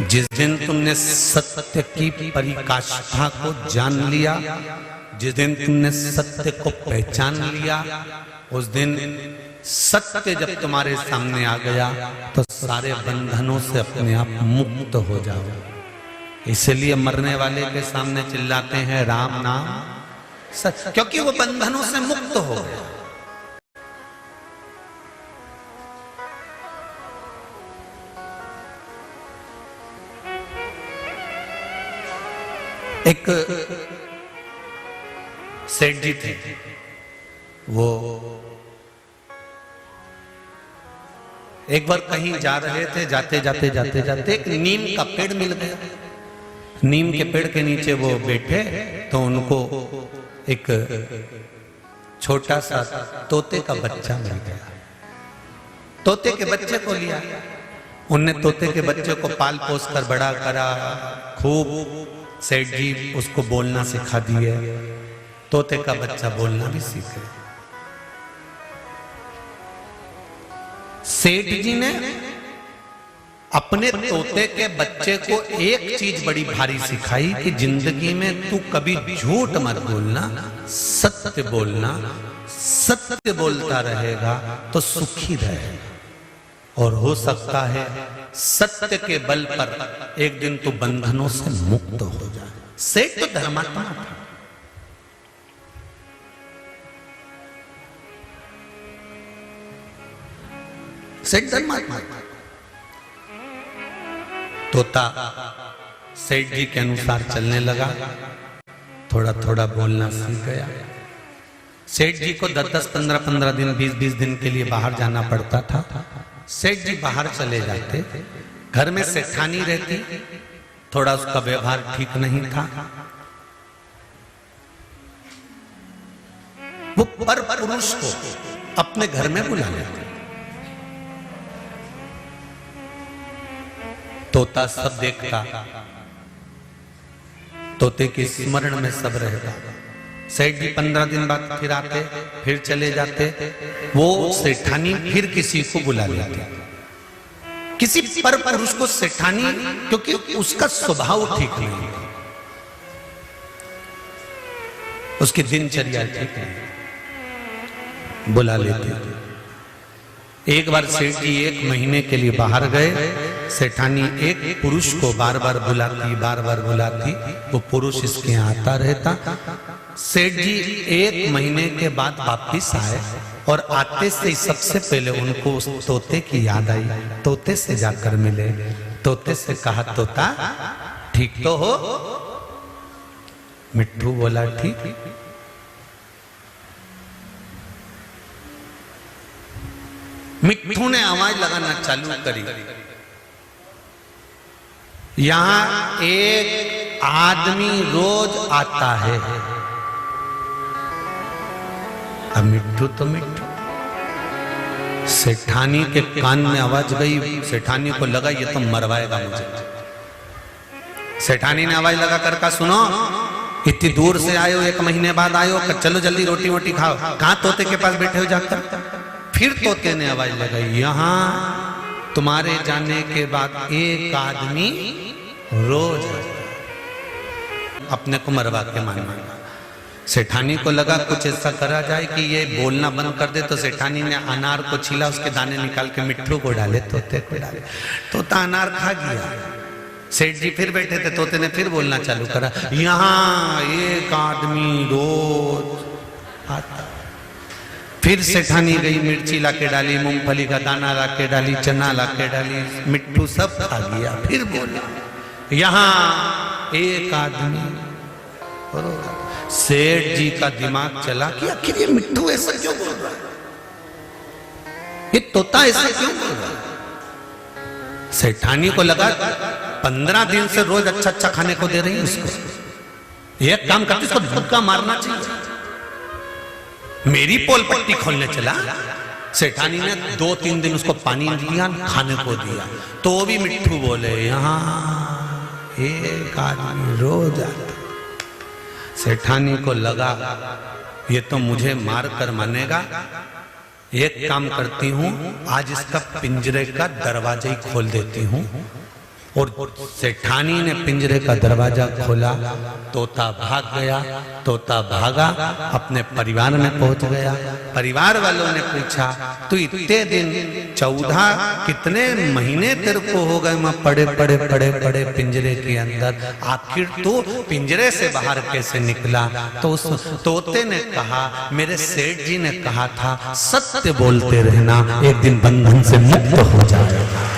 जिस दिन तुमने सत्य की परिकाष्ठा को जान लिया, जिस दिन तुमने सत्य को पहचान लिया, उस दिन सत्य जब तुम्हारे सामने आ गया तो सारे बंधनों से अपने आप मुक्त हो जाओ। इसलिए मरने वाले के सामने चिल्लाते हैं राम नाम सत्य, क्योंकि वो बंधनों से मुक्त हो गया। एक सेठ जी थे, वो एक बार कहीं जा रहे थे, जाते जाते एक नीम का पेड़ मिल गया। नीम के पेड़ के नीचे वो बैठे तो उनको एक छोटा सा तोते का बच्चा मिल गया। तोते के बच्चे को लिया, उनने तोते के बच्चे को पाल पोस कर बड़ा करा, खूब सेठ जी उसको बोलना सिखा दिए। तोते का बच्चा बोलना भी सीखे। सेठ जी ने अपने तोते के बच्चे को एक चीज बड़ी भारी सिखाई कि जिंदगी में तू कभी झूठ मत बोलना, सत्य बोलना। सत्य बोलता रहेगा तो सुखी रहेगा, और हो सकता है सत्य के बल पर एक दिन तू बंधनों से मुक्त हो जाए। सेठ तो धर्मात्मा था। सेठ धर्मात्मा, तोता सेठ जी के अनुसार चलने लगा, थोड़ा थोड़ा बोलना सीख गया। सेठ जी को 10-10, 15-15 दिन, 20-20 दिन के लिए बाहर जाना पड़ता था। सेठ जी बाहर चले जाते, घर में सेठानी रहती, थोड़ा उसका व्यवहार ठीक नहीं था। वो पर पुरुष को अपने घर में बुला लेते। तोता सब देखता, तोते के स्मरण में सब रहता। सेठ जी 15 दिन बाद फिर आते, फिर चले जाते। वो सेठानी फिर किसी को बुला लेते, किसी पर पुरुष को सेठानी, क्योंकि उसका स्वभाव ठीक नहीं, उसकी दिनचर्या ठीक नहीं, बुला लेते। एक बार सेठ जी 1 महीने के लिए बाहर गए। सेठानी एक पुरुष को बार बार बुलाती, वो पुरुष इसके यहाँ आता रहता। सेठ जी 1 महीने के बाद वापिस आए, और आते से ही सबसे पहले उनको उस तोते की याद आई। तोते से जाकर मिले, तोते से कहा तोता ठीक तो हो? मिट्ठू बोला ठीक। मिट्ठू ने आवाज लगाना चालू करी, यहां एक आदमी रोज आता है। अब मिट्ठू तो मिट्ठू, सेठानी के कान में आवाज गई। सेठानी को लगा ये तो मरवाएगा मुझे। सेठानी ने आवाज लगा कर कहा सुनो, इतनी दूर से आयो, 1 महीने बाद आयो, चलो जल्दी रोटी वोटी खाओ। कहां तोते के पास बैठे हो जाकर? फिर तोते ने आवाज लगाई, यहां तुम्हारे जाने के बाद एक आदमी रोज अपने को मरवा के मारना। सेठानी को लगा कुछ ऐसा करा जाए कि ये बोलना बंद कर दे। तो सेठानी ने अनार को छीला, उसके दाने निकाल के मिट्ठू को डाले, तोते को डाले। तोता अनार खा गया। सेठ जी फिर बैठे थे, तोते ने फिर बोलना चालू करा, यहाँ एक आदमी रोज आता। फिर सेठानी गई, मिर्ची लाके डाली, मूंगफली का दाना लाके डाली, चना लाके डाली, मिट्टू सब खा गया। फिर बोला यहाँ एक आदमी। सेठ जी का दिमाग चला कि आखिर ये मिट्टू ऐसा क्यों बोल रहा है, ये तोता ऐसा क्यों बोल रहा है। सेठानी को लगा 15 दिन से रोज अच्छा अच्छा खाने को दे रही है उसको, एक काम करती इसको धक्का मारना चाहिए। मेरी पोल पट्टी खोलने चला। सेठानी ने 2-3 दिन उसको पानी दिया, खाने को दिया, तो भी मिट्टू बोले यहाँ एक आदमी रोज आता। सेठानी को लगा ये तो मुझे मार कर मानेगा, एक काम करती हूं, आज इसका पिंजरे का दरवाजा ही खोल देती हूं। और सेठानी ने पिंजरे का दरवाजा खोला, तोता भाग गया। तोता भागा, अपने परिवार में पहुंच गया। परिवार वालों ने पूछा तू इतने दिन 14 कितने महीने तेरे को हो गए मैं पड़े पड़े पड़े पड़े पिंजरे के अंदर, आखिर तू पिंजरे से बाहर कैसे निकला। तो उस तोते ने कहा मेरे सेठ जी ने कहा था सत्य बोलते रहना, एक दिन बंधन से मुक्त हो जाएगा।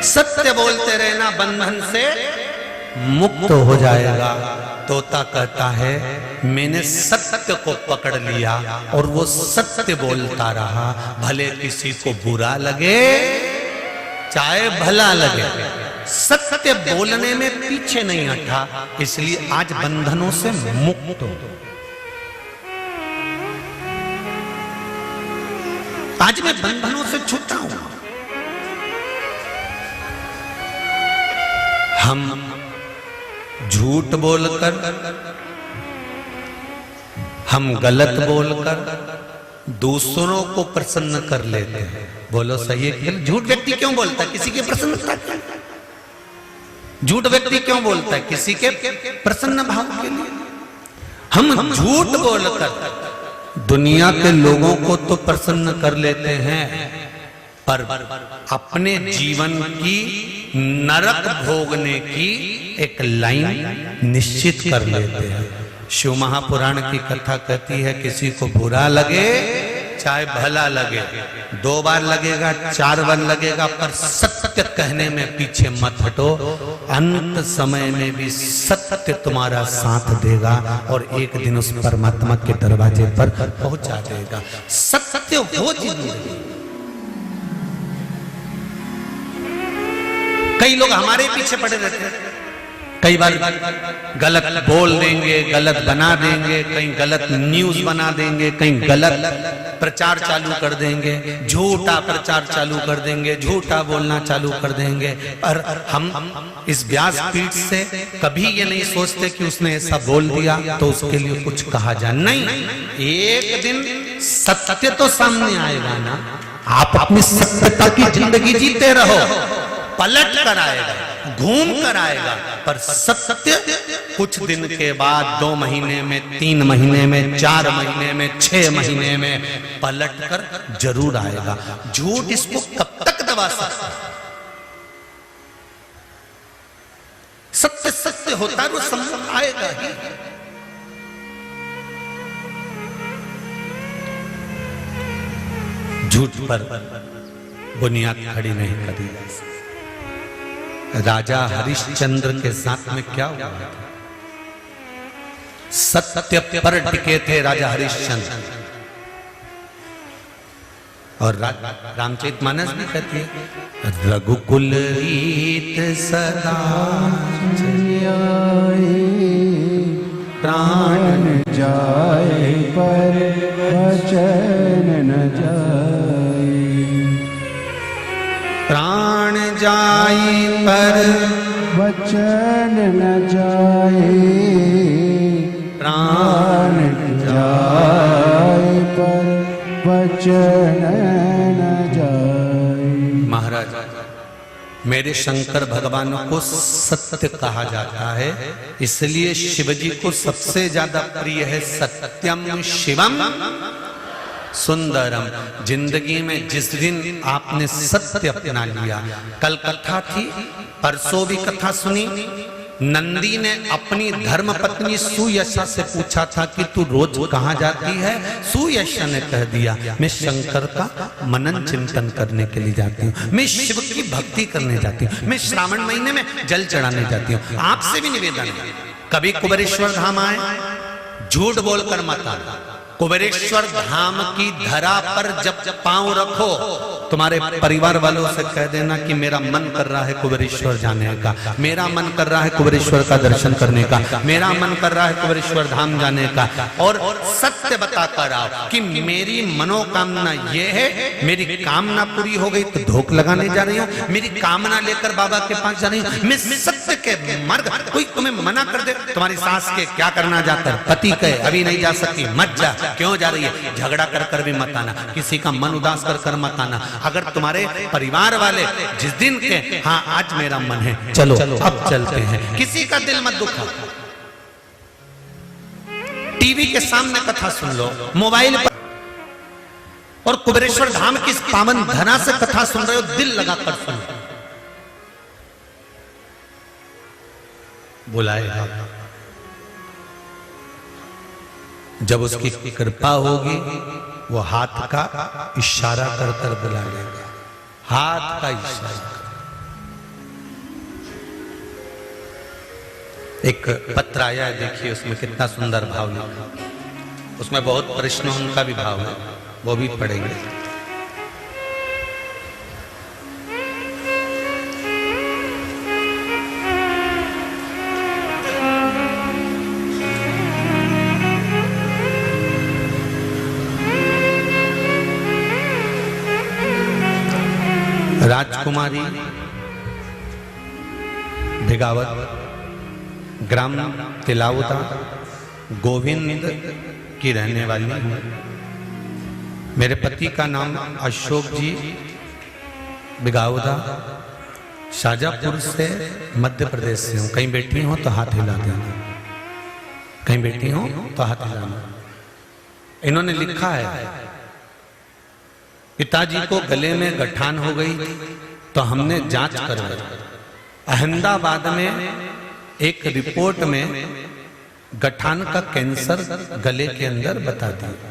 सत्य बोलते रहना, बंधन से मुक्त हो जाएगा। तोता कहता है मैंने सत्य को पकड़ लिया और वो सत्य बोलता रहा, भले किसी को बुरा लगे चाहे भला लगे, सत्य बोलने में पीछे नहीं हटा, इसलिए आज बंधनों से मुक्त हो। आज मैं बंधनों से छूटा हूं। हम झूठ बोलकर, हम गलत बोलकर दूसरों को प्रसन्न कर लेते हैं। बोलो सही है? झूठ व्यक्ति क्यों बोलता है? किसी के प्रसन्नता के लिए। झूठ व्यक्ति क्यों बोलता है? किसी के प्रसन्न भाव के लिए। हम झूठ बोलकर दुनिया के लोगों को तो प्रसन्न कर लेते हैं, पर अपने जीवन की नरक भोगने की एक लाइन निश्चित कर लेते हैं। शिव महापुराण की कथा कहती है किसी को बुरा लगे चाहे भला लगे, 2 बार लगेगा 4 बार लगेगा, पर सत्य कहने में पीछे मत हटो। अंत समय में भी सत्य तुम्हारा साथ देगा और एक दिन उस परमात्मा के दरवाजे पर पहुंचा देगा। सत्य वो जिंदगी। कई लोग हमारे पीछे पड़े रहते हैं, कई बार गलत बोल देंगे, गलत बना देंगे, कहीं गलत न्यूज बना देंगे, कहीं गलत प्रचार चालू कर देंगे, झूठा प्रचार चालू कर देंगे, झूठा बोलना चालू कर देंगे। पर हम इस व्यासपीठ से कभी ये नहीं सोचते कि उसने ऐसा बोल दिया तो उसके लिए कुछ कहा जाए। नहीं, एक दिन सत्य तो सामने आएगा ना। आप अपनी सत्यता की जिंदगी जीते रहो, पलट कर आएगा, घूम कर आएगा, पर सत्य कुछ दिन के बाद 2 महीने में, 3 महीने में, 4 महीने में, 6 महीने में पलट कर जरूर आएगा। झूठ इसको कब तक दबा सकता? सत्य सत्य होता है, वो समझ आएगा ही। झूठ पर बुनियाद खड़ी नहीं करी जा सकती। राजा हरिश्चंद्र के साथ में क्या हुआ था? सत्य पर टिके थे राजा हरिश्चंद्र। और रामचरितमानस भी कहती है रघुकुल रीत सदा प्राण जाए पर वचन न जाए, प्राण जाए पर वचन न जाए, प्राण जाए पर वचन न जाए। महाराज, मेरे शंकर भगवान को सत्य कहा जाता है, इसलिए शिव जी को सबसे ज्यादा प्रिय है सत्यम शिवम सुंदरम। जिंदगी में जिस दिन आपने सत्य अपना लिया, कल कथा थी, परसों भी कथा सुनी, नंदी ने अपनी धर्म पत्नी सुयशा से पूछा था कि तू रोज कहाँ जाती है। सुयशा ने कह दिया, मैं शंकर का मनन चिंतन करने के लिए जाती हूँ, मैं शिव की भक्ति करने जाती हूँ, मैं श्रावण महीने में जल चढ़ाने जाती हूँ। आपसे भी निवेदन है, कभी कुबेरेश्वर धाम आए, झूठ बोलकर मत आना। कुबेरेश्वर धाम की धरा पर जब पांव रखो, तुम्हारे परिवार वालों से कह देना कि मेरा मन कर रहा है कुबेरेश्वर जाने का, मेरा मन कर रहा है कुबेरेश्वर का दर्शन करने का, मेरा मन कर रहा है कुबेरेश्वर धाम जाने का। और सत्य बता कर आओ कि मेरी मनोकामना ये है, मेरी कामना पूरी हो गई तो धोख लगाने जा रही हूँ, मेरी कामना लेकर बाबा के पास जा रही हूँ, मैं सत्य के मार्ग। कोई तुम्हें मना कर दे, तुम्हारी सास के क्या करना जाकर, पति कहे अभी नहीं जा सकती, मत जा, क्यों जा रही है, झगड़ा कर कर भी मत आना, किसी का मन उदास कर कर मत आना। अगर तुम्हारे परिवार वाले जिस दिन के हाँ आज मेरा मन है चलो अब चलते हैं, किसी का दिल मत दुखा। टीवी के सामने कथा सुन लो, मोबाइल पर, और कुबेरेश्वर धाम की पावन धरा से कथा सुन रहे हो, दिल लगाकर सुनो। बुलाएगा, जब उसकी कृपा होगी वो हाथ का इशारा कर कर बुला लेगा, हाथ का इशारा। एक पत्र आया है, देखिए उसमें कितना सुंदर भाव लिखा, उसमें बहुत प्रश्न उनका भी भाव है, वो भी पढ़ेंगे। राजकुमारी भिगावत, ग्राम तिलावता, गोविंद की रहने वाली हूँ। मेरे पति का नाम अशोक जी भिगावता, शाजापुर से मध्य प्रदेश से हूँ। कहीं बैठी हो तो हाथ हिला देना, कहीं बैठी हो तो हाथ हिलाना। इन्होंने लिखा है, पिताजी को गले में गठान हो गई तो हमने जांच करवाई। अहमदाबाद में एक रिपोर्ट में गठान का कैंसर गले के अंदर बता दिया।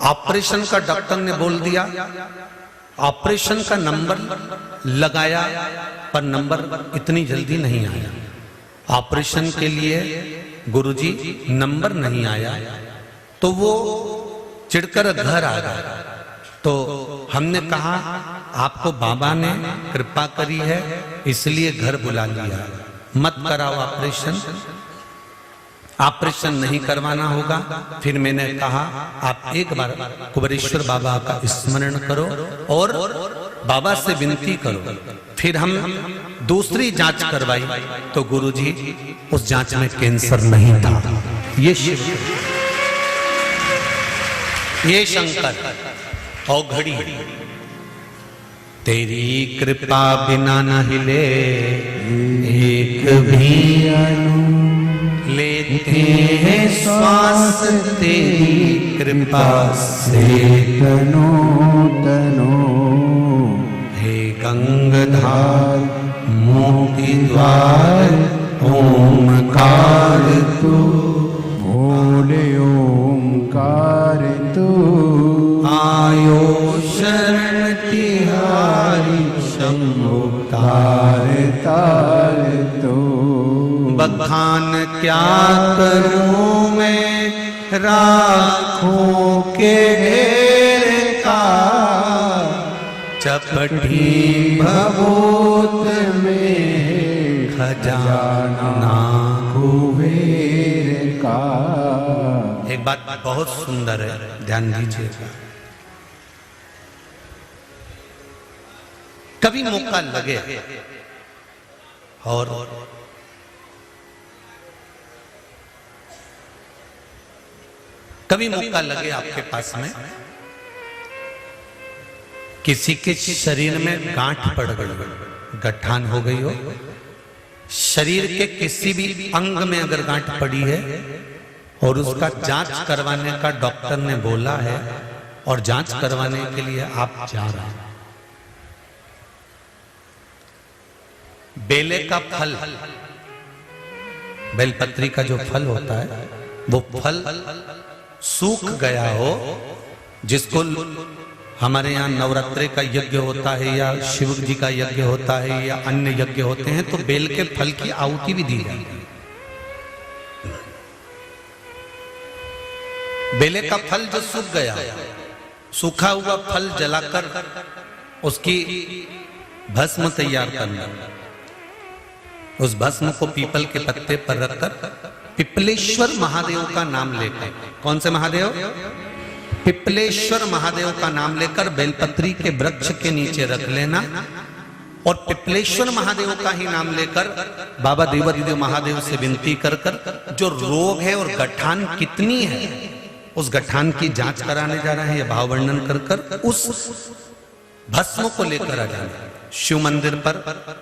ऑपरेशन का डॉक्टर ने बोल दिया, ऑपरेशन का नंबर लगाया पर नंबर इतनी जल्दी नहीं आया। ऑपरेशन के लिए गुरुजी नंबर नहीं आया तो वो चिढ़कर घर आ गया। तो हमने कहा आपको बाबा ने कृपा करी है इसलिए घर बुला लिया, मत कराओ ऑपरेशन, ऑपरेशन नहीं करवाना होगा। फिर मैंने कहा आप एक बार कुबेरेश्वर बाबा का स्मरण करो और बाबा से विनती करो। फिर हम दूसरी जांच करवाई तो गुरुजी उस जांच में कैंसर नहीं था। ये शिव, ये शंकर और घड़ी। तेरी कृपा बिना न हिले एक भी अणु, लेते हैं श्वास तेरी कृपा से तनो तनो। हे गंगाधार मोती द्वार ओमकार तू, भोले ओमकार तू। आयो शरण तिहारी शंभो तार तार तू। बखान क्या करूं मैं राखों के ढेर का, चपटी भभूत में खजाना कुबेर का। एक बात बहुत सुंदर है, ध्यान दीजिएगा। कभी मौका लगे और कभी मौका लगे आपके पास में, किसी के शरीर में गांठ पड़ गई, गठान हो गई हो, शरीर के किसी भी अंग में अगर गांठ पड़ी है और उसका जांच करवाने का डॉक्टर ने बोला है और जांच करवाने के लिए आप जा रहे हैं। बेले का फल, बेलपत्री का जो फल होता है वो फल सूख गया हो, जिसको हमारे यहाँ नवरात्रि का यज्ञ होता है या शिव जी का यज्ञ होता है या अन्य यज्ञ होते हैं, तो बेल के फल की आहुति भी दी जाती है। बेले का फल जो सूख गया, सूखा हुआ फल जलाकर उसकी भस्म तैयार करना, उस भस्म को पीपल के पत्ते पर रखकर पिपलेश्वर महादेव का नाम लेकर, कौन से महादेव? पिपलेश्वर महादेव का नाम लेकर बेलपत्री के वृक्ष के नीचे रख लेना और पिपलेश्वर महादेव का ही नाम लेकर बाबा देवाधिदेव महादेव से विनती कर कर जो रोग है और गठान कितनी है उस गठान की जांच कराने जा रहे हैं, यह भाव वर्णन कर कर उस भस्म को लेकर आ जाना शिव मंदिर पर,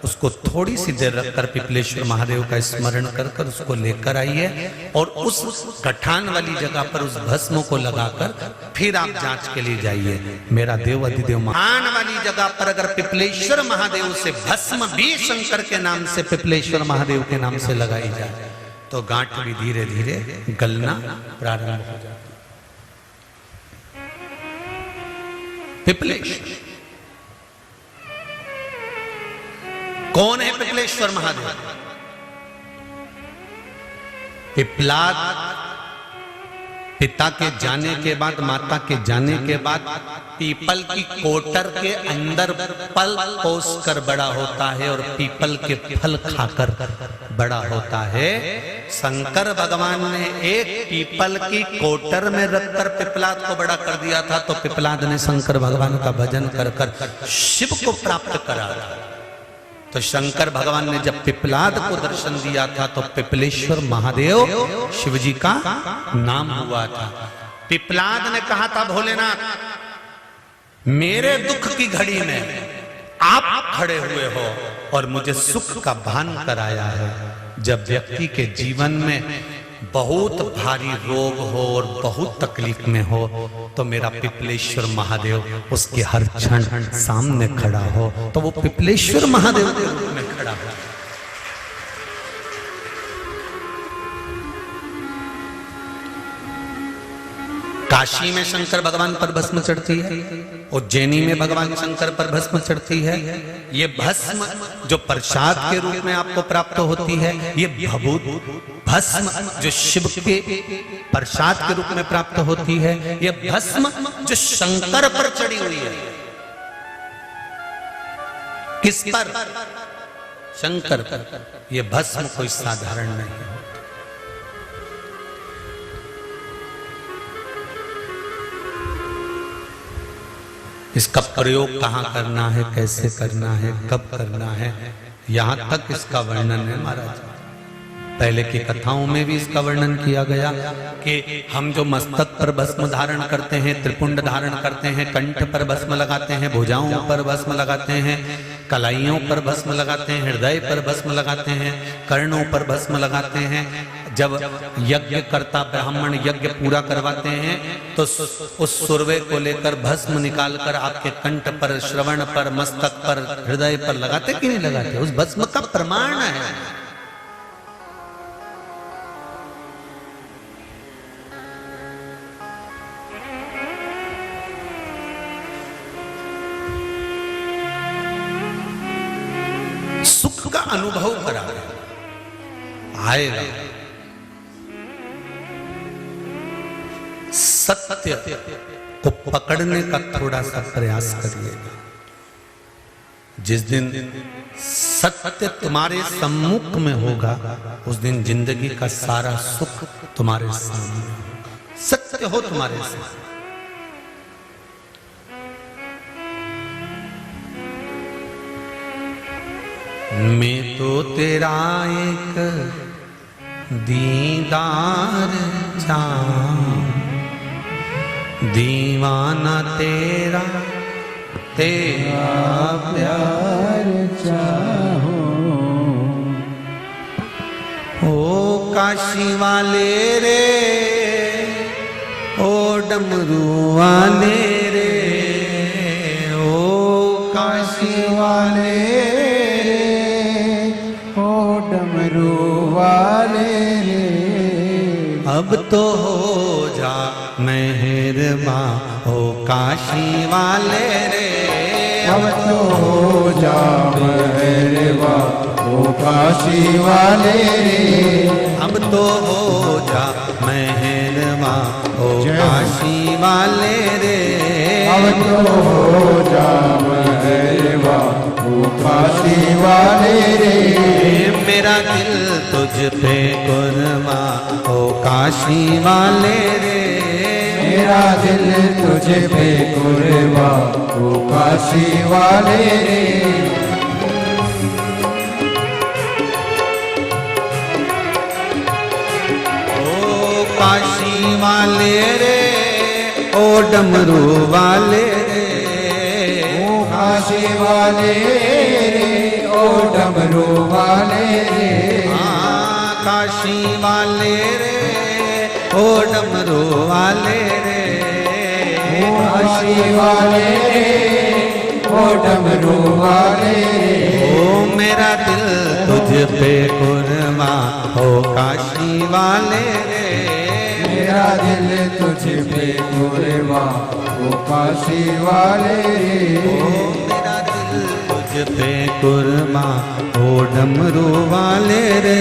उसको थोड़ी सी देर रखकर पिपलेश्वर महादेव का स्मरण कर कर उसको लेकर आइए और उस गठान वाली जगह पर उस भस्म को लगाकर फिर आप जांच के लिए जाइए। मेरा देव अधिदेव महान वाली जगह पर अगर पिपलेश्वर महादेव से भस्म भी शंकर के नाम से पिपलेश्वर महादेव के नाम से लगाई जाए तो गांठ भी धीरे धीरे गलना प्रारंभ हो जाती। पिपलेश्वर कौन है? पिपलेश्वर महादेव। पिपलाद पिता के जाने के बाद, माता के जाने के बाद पीपल की कोटर के अंदर पल पोस कर बड़ा होता है और पीपल के फल खाकर बड़ा होता है। शंकर भगवान ने एक पीपल की कोटर में रखकर पिपलाद को बड़ा कर दिया था, तो पिपलाद ने शंकर भगवान का भजन कर कर शिव को प्राप्त करा। तो शंकर भगवान ने जब पिपलाद को दर्शन दिया था तो पिपलेश्वर महादेव शिव जी का नाम हुआ था। पिपलाद ने कहा था, भोलेनाथ मेरे दुख की घड़ी में आप खड़े हुए हो और मुझे सुख का भान कराया है। जब व्यक्ति के जीवन में बहुत भारी रोग हो और बहुत तकलीफ में हो तो मेरा पिपलेश्वर महादेव उसके हर क्षण सामने खड़ा हो, तो वो पिपलेश्वर महादेव के रूप में खड़ा हो। काशी में शंकर भगवान पर भस्म चढ़ती है, उज्जैनी में भगवान शंकर पर भस्म चढ़ती है। ये भस्म जो प्रसाद के रूप में आपको प्राप्त होती है, ये भस्म जो शिव के प्रसाद के रूप में प्राप्त होती है, ये भस्म जो शंकर पर चढ़ी हुई है। किस पर? शंकर पर। ये भस्म कोई साधारण नहीं है। इसका प्रयोग कहाँ करना है, कैसे करना है, कब करना है, यहां तक इसका वर्णन है महाराज। पहले की कथाओं में भी इसका वर्णन किया गया कि हम जो मस्तक पर भस्म धारण करते हैं, त्रिपुंड धारण करते हैं, कंठ पर भस्म लगाते हैं, भुजाओं पर भस्म लगाते हैं, कलाइयों पर भस्म लगाते हैं, हृदय पर भस्म लगाते हैं, कर्णों पर भस्म लगाते हैं। जब यज्ञ करता ब्राह्मण यज्ञ पूरा करवाते हैं तो उस सुरवे को लेकर भस्म निकालकर आपके कंठ पर, श्रवण पर, मस्तक पर, हृदय पर लगाते कि नहीं लगाते? उस भस्म का प्रमाण है। सुख का अनुभव करा आएगा। सत्य को पकड़ने का थोड़ा सा प्रयास करिएगा। जिस दिन सत्य तुम्हारे सम्मुख में होगा उस दिन जिंदगी का सारा सुख तुम्हारे सामने होगा। सत्य हो तुम्हारे सामने। मैं तो तेरा एक दीदार चाहूं, दीवाना तेरा तेरा प्यार चाहो, ओ काशी वाले रे, ओ डमरू वाले रे, ओ काशी वाले रे, ओ डमरू वाले रे। अब तो हो जा मेहरबां, ओ काशी वाले रे, अब तो हो जा मेहरबां, ओ काशी वाले रे। अब तो हो जा मेहरबां, ओ काशी वाले रे, अब तो हो जा मेहरबां, ओ काशी वाले रे। मेरा दिल तुझ पे कुर्बां, ओ काशी वाले रे, मेरा दिल तुझे पे कुर्बां, ओ काशी वाले रे। ओ काशी वाले रे, ओ डमरू वाले रे, ओ काशी वाले रे, ओ डमरू वाले रे। काशी वाले रे, ओ डमरू वाले रे, ओ काशी वाले रे, ओ डमरू वाले रे। ओ मेरा दिल तुझ पे कुर्बां, ओ काशी वाले रे, मेरा दिल तुझ पे कुर्बां, ओ काशी वाले रे। ओ मेरा दिल तुझ पे कुर्बां, ओ डमरू वाले रे,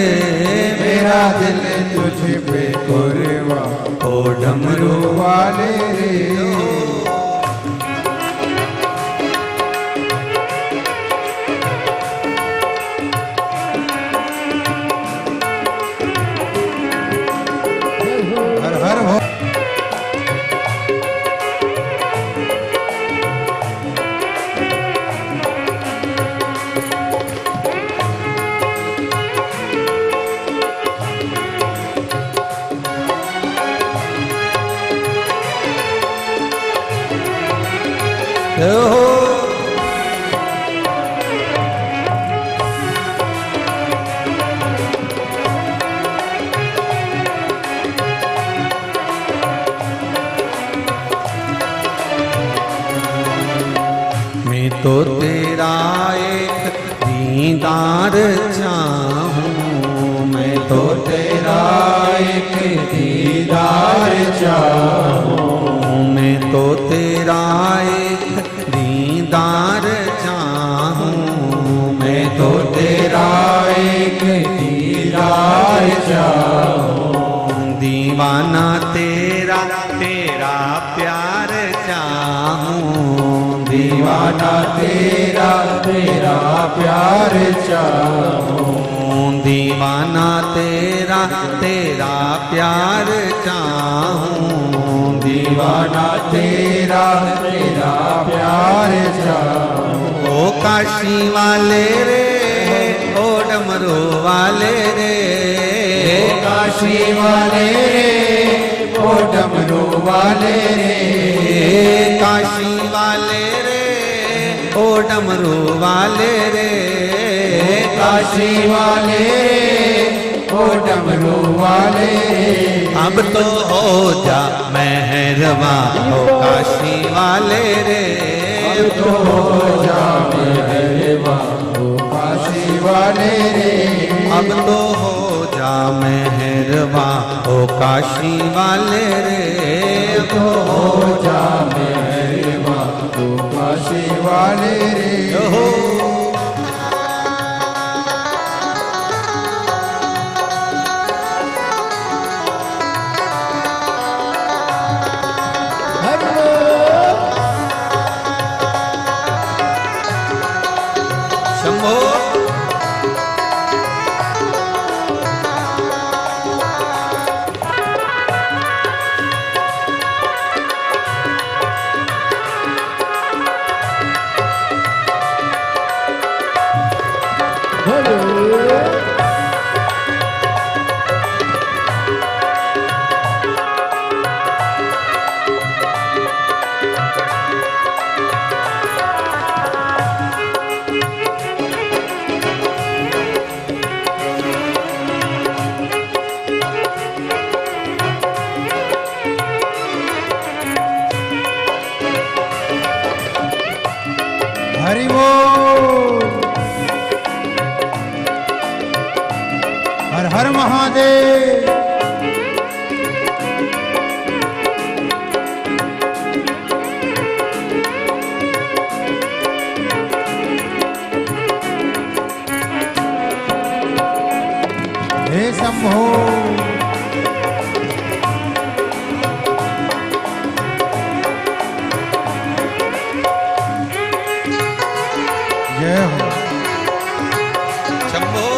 मेरा दिल तुझ पे कुर्बां, ओ डमरू वाले रे। हर हर हो। मैं तो तेरा एक दीदार चाहूं, मैं तो तेरा एक दीदार चाहूं, मैं तो तेरा एक दीदार चाहूं, मैं तो तेरा एक दीदार चाहूं। दीवाना तेरा तेरा प्यार चाहूं, दीवाना तेरा तेरा प्यार चाहूं। दीवाना तेरा तेरा प्यार चाहूं, दीवाना तेरा तेरा प्यार चाहूं। ओ काशी वाले रे, ओ डमरू वाले रे, ओ काशी वाले रे, ओ डमरू वाले रे। काशी वाले रे, ओ डमरू वाले रे, काशी वाले रे, ओ डमरू वाले रे। अब तो हो जा मेहरबां, ओ काशी वाले रे, अब तो हो जा मेहरबां, ओ काशी वाले रे। अब तो हो जा मेहरबां, ओ काशी वाले रे, अब तो हो जा मेहरबां, ओ काशी वाले रे। हो शंभो। हरि बोल। हर हर महादेव। हे शंभो। जय हो। शंभो।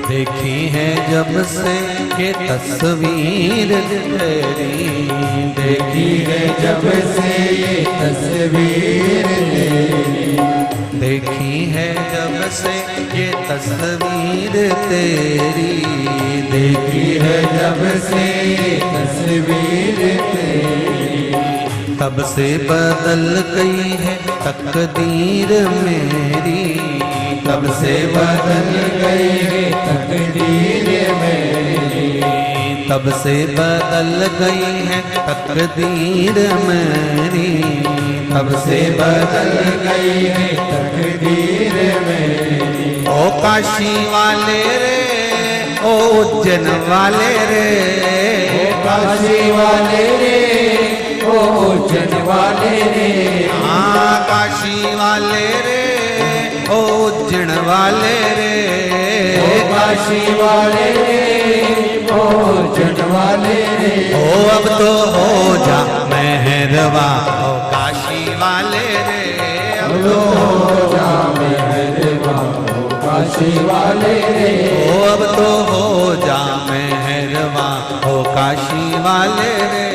देखी है जब से ये तस्वीर तेरी, देखी है जब से ये तस्वीर तेरी, देखी है जब से ये तस्वीर तेरी, देखी है जब से ये तस्वीर तेरी, तब से बदल गई है तकदीर मेरी, तब से बदल गई है तकदीर मेरी, तब से बदल गई है तकदीर मेरी, तब से बदल गई है तकदीर मेरी। ओ काशी वाले रे, ओ उज्जैन वाले रे, ओ काशी वाले रे, ओ उज्जैन वाले रे, हाँ काशी वाले रे, ओ उज्जैन वाले रे, ओ काशी वाले रे, ओ उज्जैन वाले रे। ओ अब तो हो जा मेहरबा, ओ काशी वाले रे, अब तो हो जा मेहरबा, ओ काशी वाले रे, ओ अब तो हो जा मेहरबा, ओ काशी वाले रे,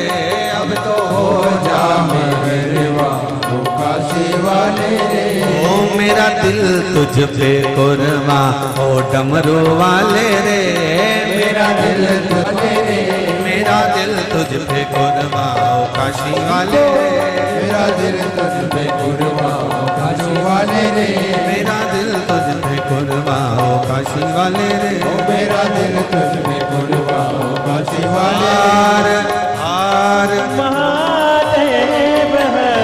अब तो हो जा मेहरबा, ओ काशी वाले रे। ओ मेरा दिल तुझ पे कुर्बा, ओ डमरू वाले रे, मेरा दिल तुझे रे, मेरा दिल तुझ पे कुर्बा, ओ काशी वाले रे, मेरा दिल तुझ पे कुर्बा, ओ काशी वाले रे, मेरा दिल तुझ पे कुर्बा, ओ काशी वाले रे, ओ मेरा दिल तुझ पे कुर्बा, ओ काशी वाले हार हार महादेव है।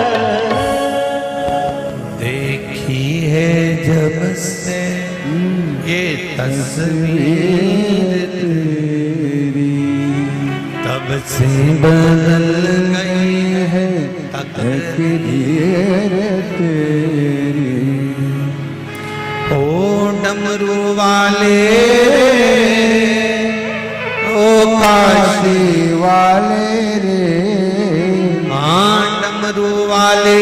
देखी है जब से ये तस्वीर तेरी, तब से बदल गई है तकदीर तेरी। ओ डमरू वाले, ओ काशी काशी वाले रे, हाँ डमरू वाले,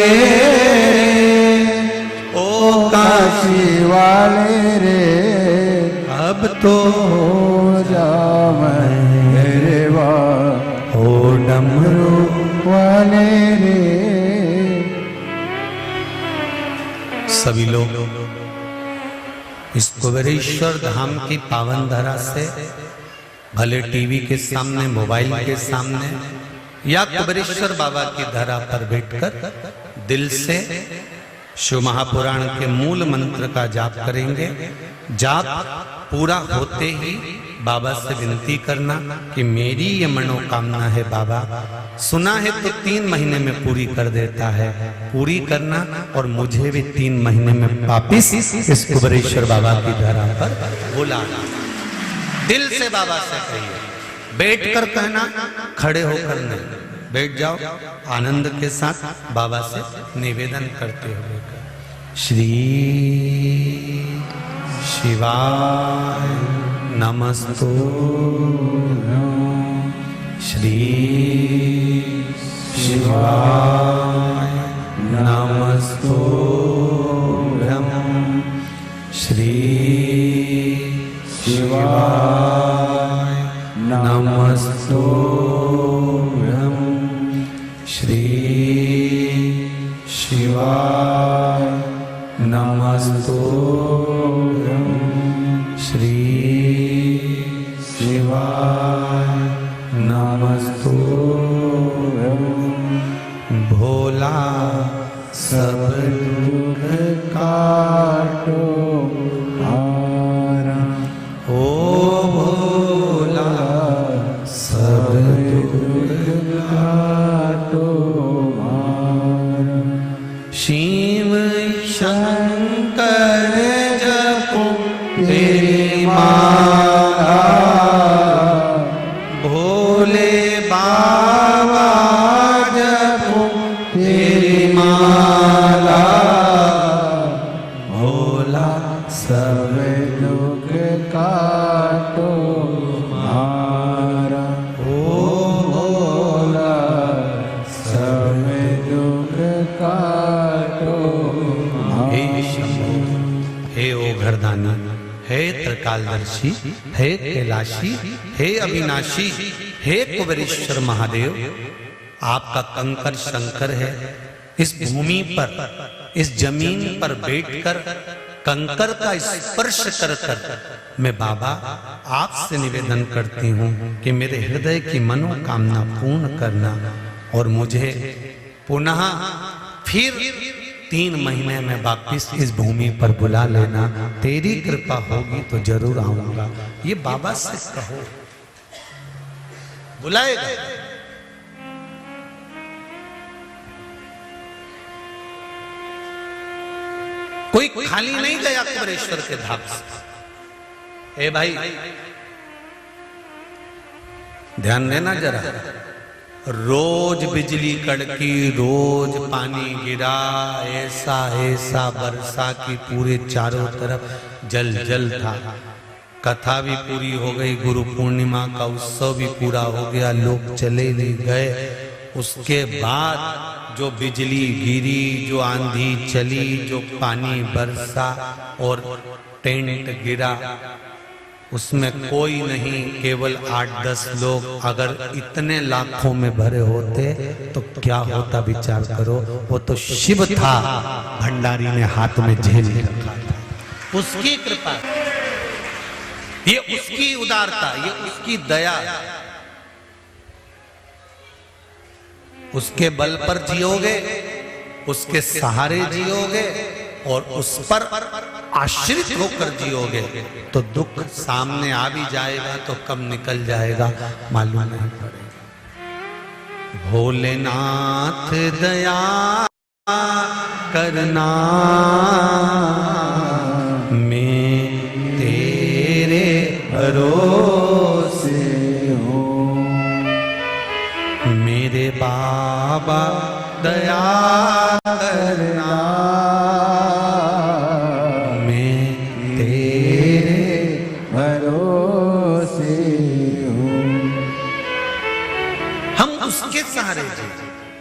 ओ काशी काशी वाले रे, अब तो हो जा मेहरबा, ओ डमरू वाले रे। सभी लोग इस कुबेरेश्वर धाम की पावन धरा से भले टीवी के सामने, मोबाइल के सामने या कुबेरेश्वर बाबा की धरा पर बैठकर दिल से शिव महापुराण के मूल मंत्र का जाप करेंगे। जाप पूरा होते ही बाबा से विनती करना कि मेरी ये मनोकामना है बाबा, सुना है तो 3 महीने में पूरी कर देता है, पूरी करना और मुझे भी 3 महीने में वापिस इस कुबेरेश्वर बाबा की धरा पर बुलाना। दिल से बाबा से कहिए, बैठकर कहना, खड़े होकर नहीं। बैठ जाओ, आनंद के साथ बाबा से निवेदन करते हुए श्री शिवाय नमस्तु, श्री शिवाय नमस्तु, श्री शिवाय नमस्तु, श्री शिवाय नमस्तु, श्री शिवाय नमस्तु, भोले बाबा जपो तेरी माला, भोला सब दुख काटो मारा, भोला सब दुख काटो हे शंभो, हे ओघरदानी, हे त्रिकालदर्शी, हे कैलाशी, हे अविनाशी, हे कुबेरेश्वर महादेव, आपका कंकर शंकर है। इस भूमि पर, इस जमीन पर बैठकर कंकर का स्पर्श कर कर मैं बाबा आपसे निवेदन करती हूँ कि मेरे हृदय की मनोकामना पूर्ण करना और मुझे पुनः फिर 3 महीने में वापिस इस भूमि पर बुला लेना। तेरी कृपा होगी तो जरूर आऊंगा। ये बाबा से कहो, बुलाएगा। कोई खाली नहीं गया कुबेरेश्वर के धाम से। ए भाई ध्यान देना जरा, रोज बिजली कड़की, रोज पानी गिरा, ऐसा ऐसा बरसा कि पूरे चारों तरफ जल जल था। कथा भी पूरी हो गई, गुरु पूर्णिमा का उत्सव भी पूरा हो गया, लोग चले भी गए। उसके बाद जो बिजली गिरी, जो आंधी चली, जो पानी बरसा और टेंट गिरा, उसमें कोई नहीं, केवल 8-10 लोग। अगर इतने लाखों में भरे होते तो क्या होता विचार करो। वो तो शिव था, भंडारी ने हाथ में झेल रखा था। उसकी कृपा, ये उसकी उदारता, ये उसकी दया। उसके बल पर जियोगे, उसके सहारे जियोगे और उस पर आश्रित होकर जियोगे तो दुख सामने आ भी जाएगा तो कब निकल जाएगा मालूम नहीं पड़ेगा। भोलेनाथ दया करना, मैं तेरे भरोसे हूँ। मेरे बाबा दया करना,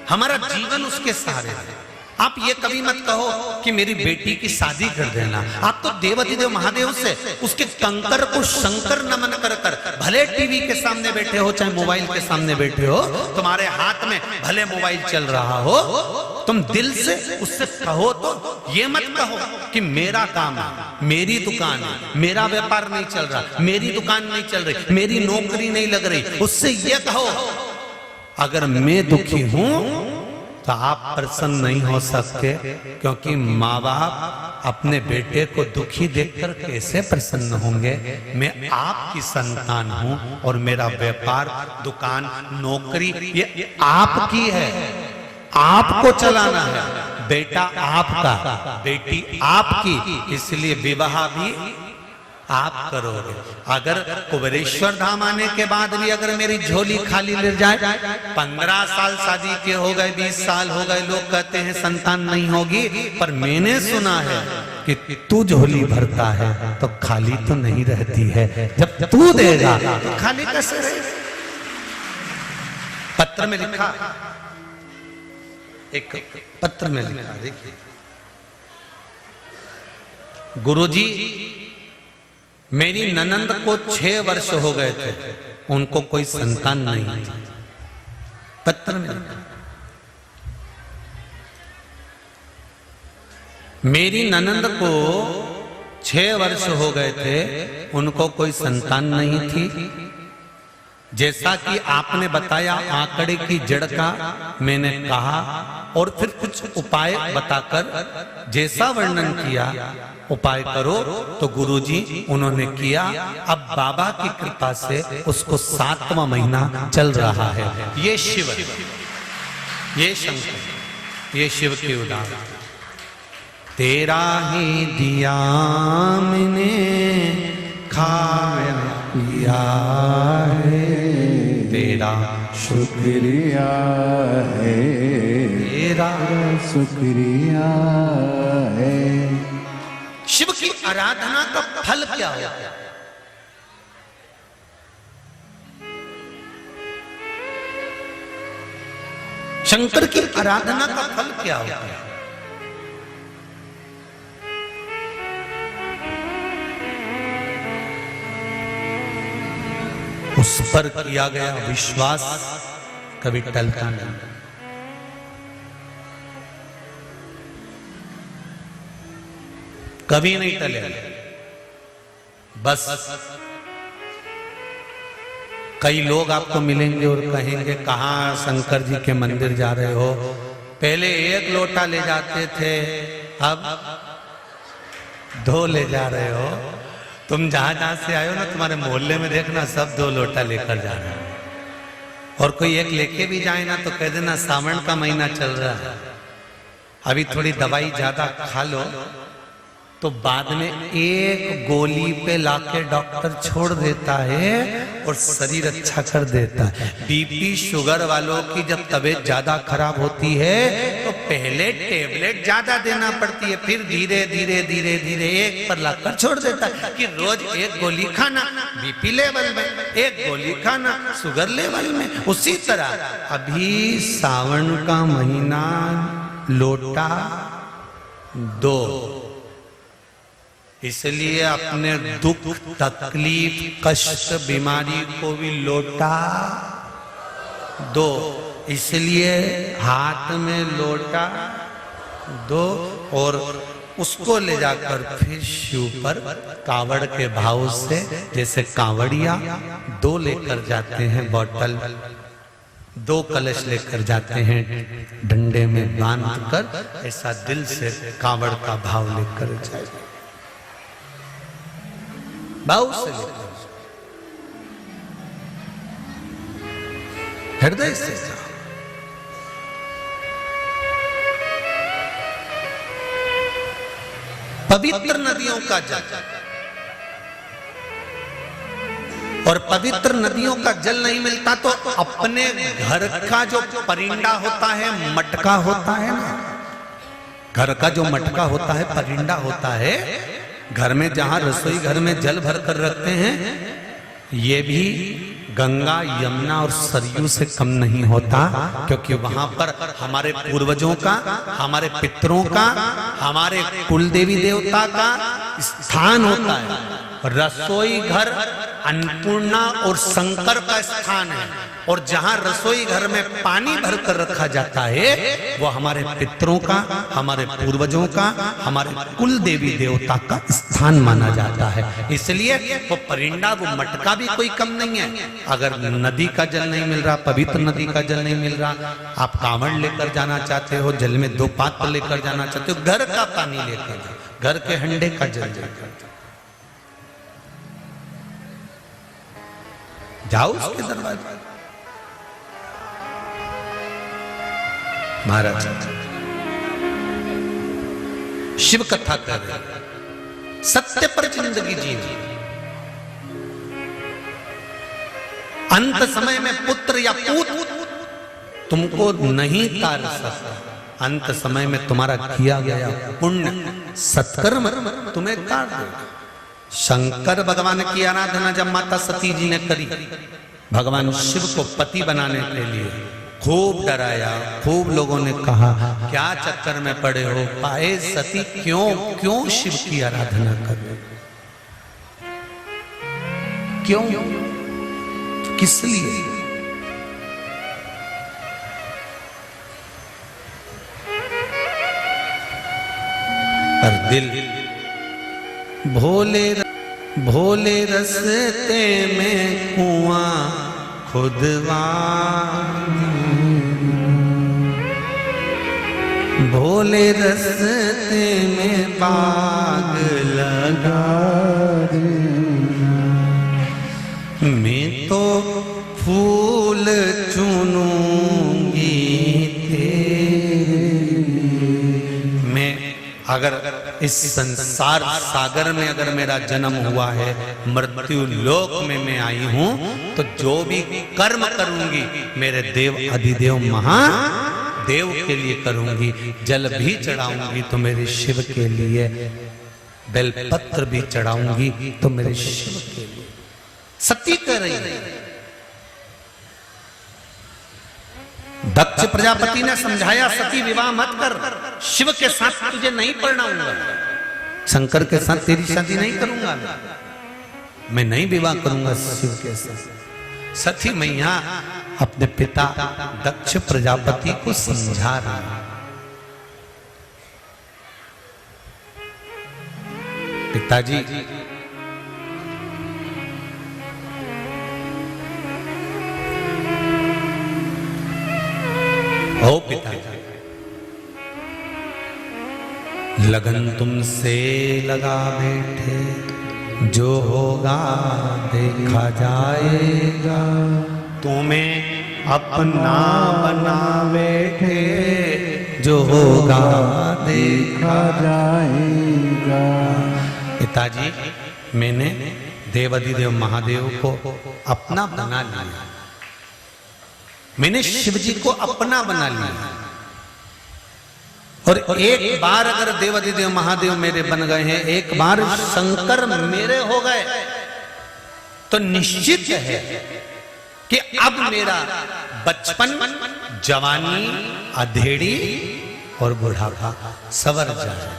हमारा जीवन उसके सहारे है। आप ये कभी मत कहो कि मेरी बेटी की शादी कर देना। आप तो देवाधिदेव महादेव से उसके कंकर को शंकर नमन कर कर, भले टीवी के सामने बैठे हो चाहे मोबाइल के सामने बैठे हो, तुम्हारे हाथ में भले मोबाइल चल रहा हो, तुम दिल से उससे कहो। तो ये मत कहो कि मेरा काम है, मेरी दुकान है, मेरा व्यापार नहीं चल रहा, मेरी दुकान नहीं चल रही, मेरी नौकरी नहीं लग रही। उससे ये कहो अगर मैं दुखी हूं तो आप प्रसन्न नहीं हो सकते, क्योंकि माँ बाप अपने बेटे को दुखी देखकर कैसे प्रसन्न होंगे। मैं आपकी संतान हूं और मेरा व्यापार, दुकान, नौकरी ये आपकी है, आपको चलाना है। बेटा आपका, बेटी आपकी, इसलिए विवाह भी आप करोगे। अगर कुबेरेश्वर धाम आने के बाद भी अगर मेरी झोली खाली ले जाए, 15 साल शादी के हो गए, 20 साल हो गए, लोग कहते हैं संतान नहीं होगी, पर मैंने सुना है कि तू झोली भरता है तो खाली तो नहीं रहती है, जब तू देगा तो खाली कैसे रहेगी। पत्र में लिखा, एक पत्र में लिखा, देखिए, गुरुजी मेरी ननंद को 6 वर्ष हो गए थे, उनको कोई संतान नहीं थी। पत्र में लिखा, मेरी ननंद को 6 वर्ष हो गए थे, उनको कोई संतान नहीं थी। जैसा कि आपने बताया आंकड़े की जड़ का मैंने कहा और फिर कुछ उपाय बताकर जैसा वर्णन किया, उपाय करो। तो गुरुजी उन्होंने किया। अब बाबा की कृपा से उसको 7वां महीना चल रहा है। ये शिव, ये शंकर, ये शिव की उदाहरण। तेरा ही दिया मैंने खाया पिया है, तेरा शुक्रिया है, तेरा शुक्रिया है। शिव की आराधना का फल क्या होता है? शंकर की आराधना का फल क्या होता है? उस पर किया गया विश्वास कभी टलता नहीं। कभी नहीं टलेगा। बस कई लोग आपको मिलेंगे और कहेंगे कहाँ शंकर जी के मंदिर जा रहे हो? पहले एक लोटा ले जाते थे, अब 2 ले जा रहे हो। तुम जहां जहां से आए हो ना, तुम्हारे मोहल्ले में देखना सब 2 लोटा लेकर जा रहे हैं। और कोई एक लेके भी जाए ना तो कह देना सावन का महीना चल रहा है, अभी थोड़ी दवाई ज्यादा खा लो, तो बाद में एक गोली पे लाके डॉक्टर छोड़ देता है और शरीर अच्छा कर देता है। बीपी शुगर वालों की जब तबीयत ज्यादा खराब होती है तो पहले टेबलेट ज्यादा देना पड़ती है, फिर धीरे धीरे धीरे धीरे एक पर लाकर छोड़ देता है कि रोज एक गोली खाना बीपी लेवल में, एक गोली खाना शुगर लेवल में। उसी तरह अभी सावन का महीना लोटा 2, इसलिए अपने दुख तकलीफ कष्ट बीमारी को भी लोटा 2, इसलिए हाथ में लोटा 2 और उसको ले जाकर फिर शिव पर कावड़ के भाव से, जैसे कावड़िया 2 लेकर जाते हैं बोतल, 2 कलश लेकर जाते हैं डंडे में बांध कर, ऐसा दिल से कावड़ का भाव लेकर जाए, भाव से लेकर हृदय से जाओ। पवित्र नदियों का जल, और पवित्र नदियों का जल नहीं मिलता तो अपने घर का जो परिंदा होता है, मटका होता है ना, घर का जो मटका होता है, परिंदा होता है, घर में जहां रसोई घर में जल भर कर रखते हैं, ये भी गंगा यमुना और सरयू से कम नहीं होता, क्योंकि वहां पर हमारे पूर्वजों का, हमारे पितरों का, हमारे कुल देवी देवता का स्थान होता है। रसोई घर अन्नपूर्णा और शंकर का स्थान है, और जहां रसोई घर में पानी भर कर रखा जाता है वो हमारे पितरों का, हमारे पूर्वजों का, हमारे कुल देवी देवता का स्थान माना जाता है। इसलिए वो परिंदा, वो मटका भी कोई कम नहीं है। अगर नदी का जल नहीं मिल रहा, पवित्र नदी का जल नहीं मिल रहा, आप कांवड़ लेकर जाना चाहते हो, जल में 2 पात्र लेकर जाना चाहते हो, घर का पानी लेकर जाओ, घर के हंडे का जल लेकर जाओ उसके दरवाजे। महाराज शिव कथा कर रहे, सत्य पर जिंदगी जीनी। अंत समय में पुत्र या पूत तुमको नहीं तार सकता, अंत समय में तुम्हारा किया गया पुण्य सत्कर्म तुम्हें तार देगा। शंकर भगवान की आराधना जब माता सती जी ने करी, भगवान शिव को पति बनाने के लिए खूब डराया, खूब लोगों ने कहा क्या चक्कर में पड़े हो, पाए सती क्यों शिव की आराधना कर रहे हो, क्यों, किस लिए? पर दिल भोले रस्ते में कुआं खुदवा, भोले रस्ते में बाग लगा मैं तो फूल चुनूंगी तेरे, मैं अगर इस संसार सागर में अगर मेरा जन्म हुआ है, मृत्यु लोक में मैं आई हूं, तो जो भी कर्म करूंगी मेरे देव अधिदेव महादेव के लिए करूंगी। जल भी चढ़ाऊंगी तो मेरे शिव के लिए, बेलपत्र भी चढ़ाऊंगी तो मेरे शिव के लिए। सती कह रही है। दक्ष प्रजापति ने समझाया, सती विवाह मत कर, शिव के साथ तुझे नहीं परिणाऊंगा, शंकर के साथ तेरी शादी नहीं करूंगा, मैं नहीं विवाह करूंगा शिव के साथ। सती मैया अपने पिता दक्ष प्रजापति को समझा रहा। पिताजी, ओ पिताजी, लगन तुमसे लगा बैठे, जो होगा देखा जाएगा। तुम्हें अपना बना बैठे, जो होगा देखा जाएगा। पिताजी, मैंने देवाधिदेव महादेव को अपना बना लिया, मैंने शिव जी को अपना बना लिया। और एक बार अगर देवाधिदेव महादेव मेरे बन गए हैं, एक बार शंकर मेरे हो गए, तो निश्चित है कि अब मेरा बचपन, जवानी, अधेड़ी और बुढ़ापा सवर जाए।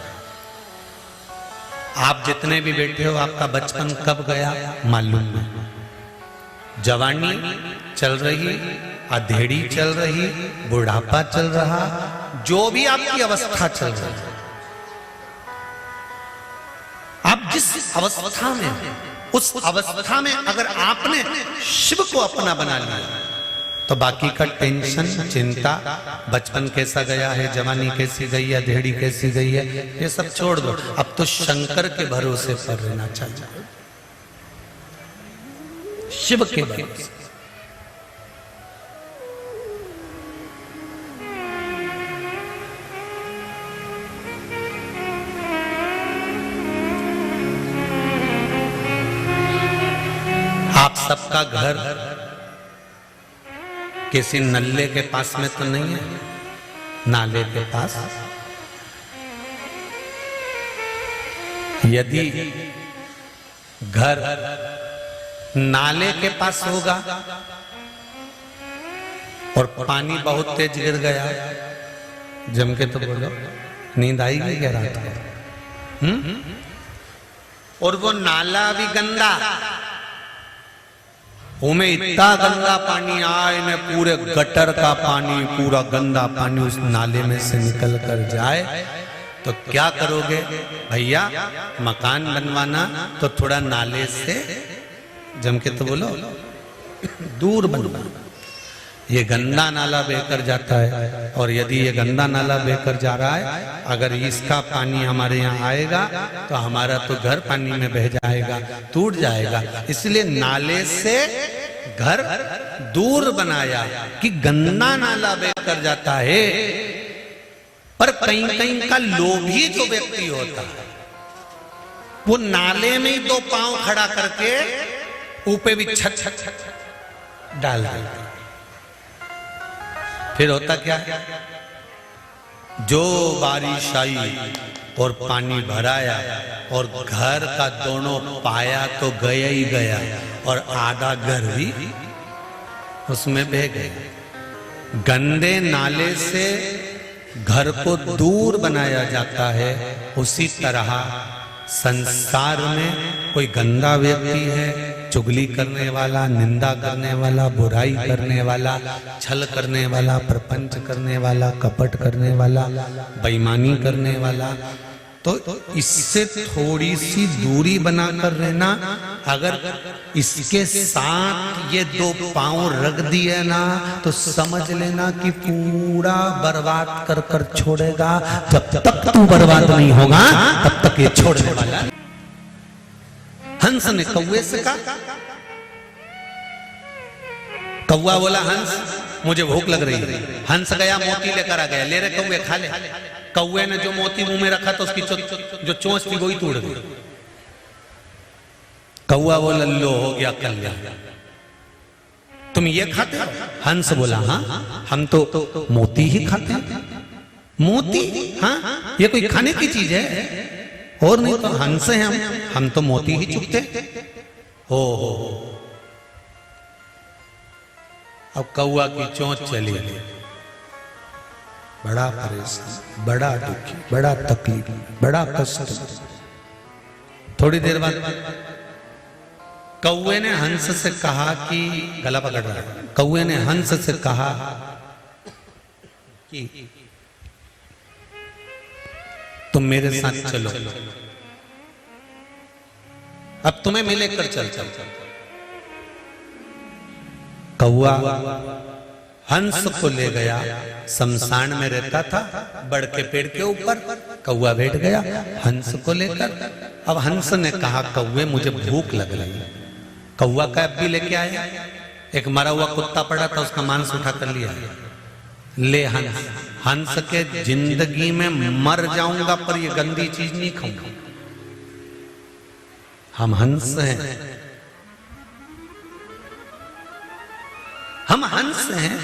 आप जितने भी बैठे हो, आपका बचपन कब गया मालूम नहीं। जवानी चल रही, अधेड़ी चल रही, बुढ़ापा चल रहा, जो भी आपकी अवस्था चल रही, आप जिस अवस्था में, उस अवस्था में अगर आपने शिव को अपना बना लिया, तो बाकी का टेंशन, चिंता, बचपन कैसा गया है, जवानी कैसी गई है, अधेड़ी कैसी गई है, ये सब छोड़ दो। अब तो शंकर के भरोसे पर रहना चाहिए, शिव के भरोसे। आप सबका घर किसी नल्ले के पास में तो नहीं है, नाले के पास। यदि घर नाले के पास होगा और पानी बहुत तेज गिर गया, जम के तो बोलो, नींद आएगी क्या रात को? और वो नाला भी गंदा, उनमें इतना गंदा पानी आए न, पूरे गटर का पानी, पूरा गंदा पानी उस नाले में से निकल कर जाए, तो क्या करोगे भैया? मकान बनवाना तो थोड़ा नाले से जम के तो बोलो दूर बनवाना। ये गंदा नाला बहकर जाता है, और यदि ये गंदा नाला बहकर जा रहा है, अगर इसका पानी हमारे यहाँ आएगा तो हमारा तो घर पानी में बह जाएगा, टूट जाएगा। इसलिए नाले से घर दूर बनाया कि गंदा नाला बहकर जाता है। पर कहीं कहीं का लोभी जो व्यक्ति होता है, वो नाले में ही दो पांव खड़ा करके ऊपर भी छत छत डाल देता। फिर होता क्या? जो बारिश आई और पानी भराया और घर का दोनों पाया तो गया ही गया, और आधा घर भी उसमें बह गया। गंदे नाले से घर को दूर बनाया जाता है, उसी तरह संसार में कोई गंदा व्यक्ति है, चुगली करने वाला, निंदा करने वाला, बुराई करने वाला, छल करने वाला, प्रपंच करने वाला, कपट करने वाला, बेईमानी करने वाला, तो इससे थोड़ी सी दूरी बनाकर रहना। अगर इसके साथ ये दो पांव रख दिए ना, तो समझ लेना कि पूरा बर्बाद कर कर छोड़ेगा। जब तक तू बर्बाद नहीं होगा तब तक ये छोड़ने वाला। हंस ने कौवे से कहा, कौवा बोला हंस मुझे भूख लग रही है। हंस गया मोती लेकर आ गया, ले रे कौवे खा ले। कौवे ने जो मोती मुंह में रखा था उसकी जो चोंच थी वही टूट गई। कौवा बोला लो हो गया कल्याण। तुम ये खाते हो? हंस बोला हाँ हम तो मोती ही खाते हैं। मोती? हाँ ये कोई खाने की चीज है? और नहीं तो हंस हैं हम तो मोती ही चुगते। हो अब कौवा की चोंच चली गई। बड़ा परेशान, बड़ा दुखी, बड़ा तकलीफ, बड़ा कष्ट। थोड़ी देर बाद कौवे ने हंस से कहा कि गला पकड़ रहा है। कौवे ने हंस से कहा कि तुम मेरे साथ चलो, अब तुम्हें मैं लेकर चल। कौवा हंस को ले गया। शमशान में रहता था बड़ के पेड़ के ऊपर। कौवा बैठ गया हंस को लेकर। अब हंस ने कहा कौवे मुझे भूख लग रही है। कौवा का भी लेके आया। एक मरा हुआ कुत्ता पड़ा था उसका मांस उठा कर लिया। ले हंस, हंस के जिंदगी में मर जाऊंगा पर ये गंदी चीज नहीं खाऊंगा। हम हंस हैं, हम हंस हैं,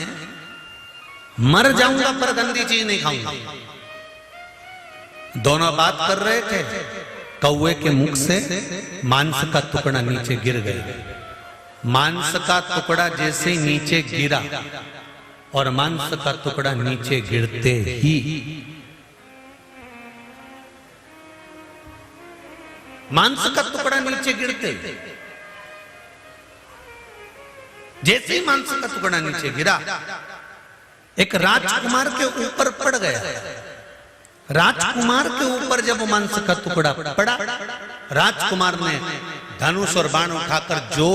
मर जाऊंगा पर गंदी चीज नहीं खाऊंगा। दोनों बात कर रहे थे। कौवे के मुख से मांस का टुकड़ा नीचे गिर गया। मांस का टुकड़ा जैसे नीचे गिरा और मांस का टुकड़ा नीचे गिरते ही मांस का टुकड़ा नीचे गिरते जैसे ही मांस का टुकड़ा नीचे गिरा एक राजकुमार के ऊपर पड़ गया। राजकुमार के ऊपर जब मांस का टुकड़ा पड़ा, राजकुमार ने धनुष और बाण उठाकर जो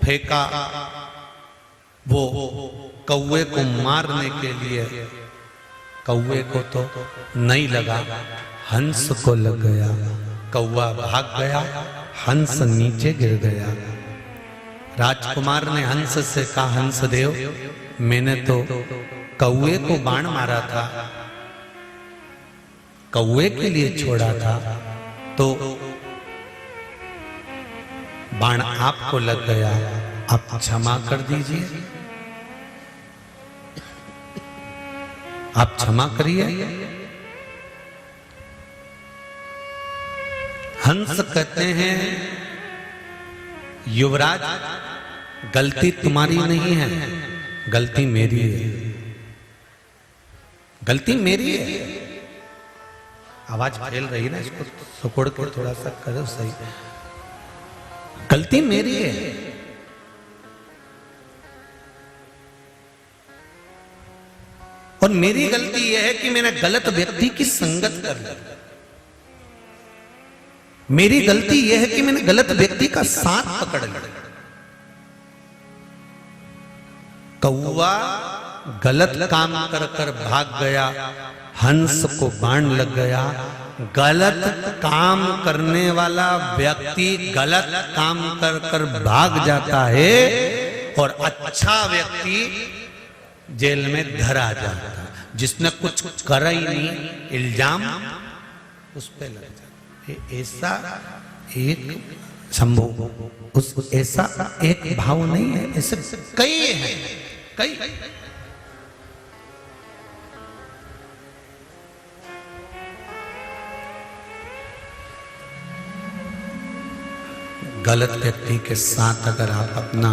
फेंका वो कौवे को मारने के लिए। कौवे को तो नहीं लगा, हंस को लग गया। कौवा भाग गया, हंस नीचे गिर गया। राजकुमार ने हंस से कहा हंस देव मैंने तो कौवे को बाण मारा था, कौवे के लिए छोड़ा था, तो बाण आपको लग गया, आप क्षमा कर दीजिए, आप क्षमा करिए। हंस कहते हैं युवराज गलती तुम्हारी नहीं है, गलती मेरी है, गलती मेरी है। आवाज फैल रही है ना, इसको सुकोड़ के थोड़ा सा करो सही। गलती मेरी है। और मेरी गलती यह है कि मैंने गलत व्यक्ति की संगत कर ली। मेरी गलती यह है कि मैंने गलत व्यक्ति का साथ पकड़ लिया। कौवा गलत काम कर कर भाग गया, हंस को बाण लग गया। गलत काम करने वाला व्यक्ति गलत काम कर कर भाग जाता है और अच्छा व्यक्ति जेल में धरा जाता है। जिसने कुछ करा ही नहीं इल्जाम उस पे लग जाता है। ऐसा एक संभव उस ऐसा एक भाव नहीं है, ऐसे कई हैं, कई। गलत व्यक्ति के साथ अगर आप अपना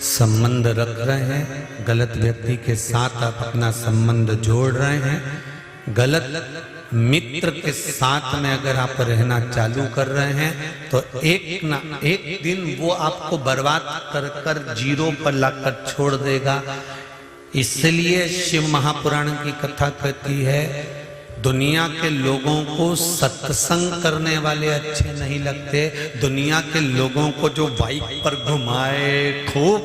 संबंध रख रहे हैं, गलत व्यक्ति के साथ आप अपना संबंध जोड़ रहे हैं, गलत मित्र के साथ में अगर आप रहना चालू कर रहे हैं, तो एक ना एक दिन वो आपको बर्बाद कर कर जीरो पर लाकर छोड़ देगा। इसलिए शिव महापुराण की कथा कहती है दुनिया के लोगों को सत्संग करने वाले अच्छे नहीं लगते, दुनिया के लोगों को जो बाइक पर घुमाए, खूब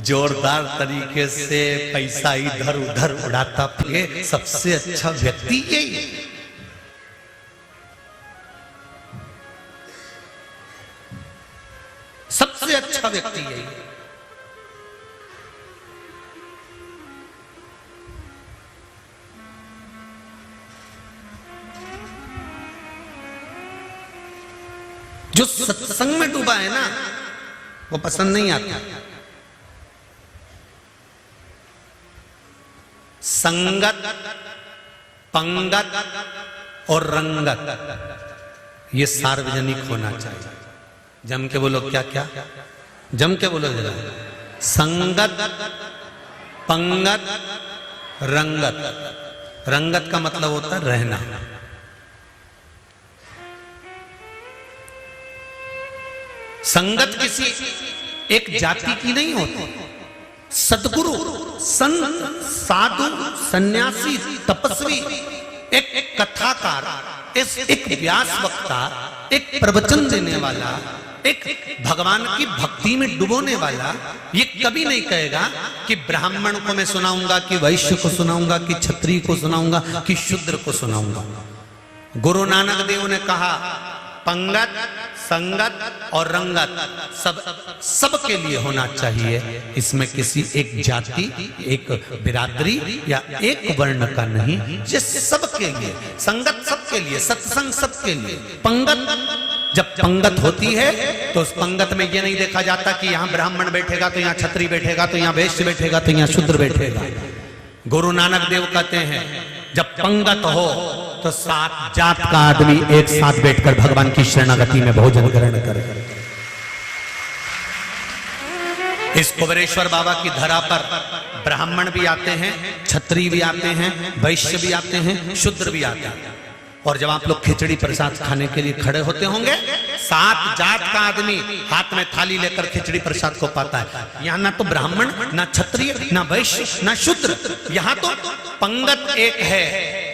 जोरदार तरीके से पैसा इधर उधर उड़ाता फिरे, सबसे अच्छा व्यक्ति यही है। सबसे अच्छा व्यक्ति यही है। जो सत्संग में डूबा है ना, वो पसंद नहीं आता। संगत, पंगत और रंगत, ये सार्वजनिक होना चाहिए। जम के बोलो, क्या क्या जम के बोलो जरा। संगत, पंगत, रंगत। रंगत का मतलब होता है रहना। संगत किसी एक जाति की नहीं होती। सद्गुरु, संत, साधु, सन्यासी, तपस्वी, एक कथाकार, एक व्यास वक्ता, एक प्रवचन देने वाला, एक भगवान की भक्ति में डुबोने वाला, ये कभी नहीं कहेगा कि ब्राह्मण को मैं सुनाऊंगा, कि वैश्य को सुनाऊंगा, कि क्षत्रिय को सुनाऊंगा, कि शूद्र को सुनाऊंगा। गुरु नानक देव ने कहा पंगत, संगत और रंगत सब के लिए होना चाहिए। इसमें किसी एक जाति, एक बिरादरी या एक वर्ण का नहीं, ये सबके लिए। संगत सबके लिए, सत्संग सबके लिए। पंगत, जब पंगत होती है तो उस पंगत में ये नहीं देखा जाता कि यहाँ ब्राह्मण बैठेगा तो यहाँ क्षत्रिय बैठेगा, तो यहाँ वैश्य बैठेगा, तो यहाँ शूद्र बैठेगा। गुरु नानक देव कहते हैं जब पंगत हो तो 7 जात का आदमी एक साथ बैठकर भगवान की शरणागति में भोजन ग्रहण करे। इस कुबेरेश्वर बाबा की धरा पर ब्राह्मण भी आते हैं, क्षत्रिय भी आते हैं, वैश्य भी आते हैं, शूद्र भी आते हैं। और जब आप लोग खिचड़ी प्रसाद खाने के लिए खड़े होते होंगे, 7 जात का आदमी हाथ में थाली लेकर खिचड़ी प्रसाद को पाता है। यहाँ ना तो ब्राह्मण, ना क्षत्रिय, ना वैश्य, ना शूद्र, यहाँ तो पंगत एक है।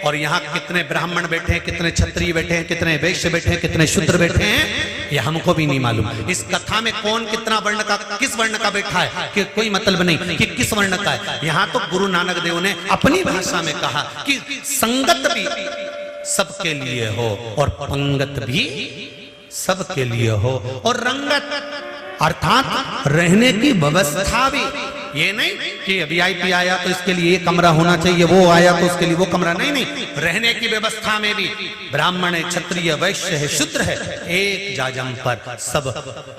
और यहाँ कितने ब्राह्मण बैठे हैं, कितने क्षत्रिय बैठे हैं, कितने वैश्य बैठे हैं, कितने शूद्र बैठे हैं, ये हमको भी नहीं मालूम। इस कथा में कौन कितना वर्ण का, किस वर्ण का बैठा है कि कोई मतलब नहीं कि किस वर्ण का है। यहाँ तो गुरु नानक देव ने अपनी भाषा में कहा कि संगत भी सबके लिए हो और पंगत भी सबके लिए हो, और रंगत अर्थात रहने की व्यवस्था भी। ये नहीं कि वीआईपी आया तो इसके लिए ये कमरा होना चाहिए, वो आया तो उसके लिए वो कमरा, नहीं नहीं। रहने की व्यवस्था में भी ब्राह्मण है, क्षत्रिय, वैश्य है, शूद्र है, एक जाजम पर सब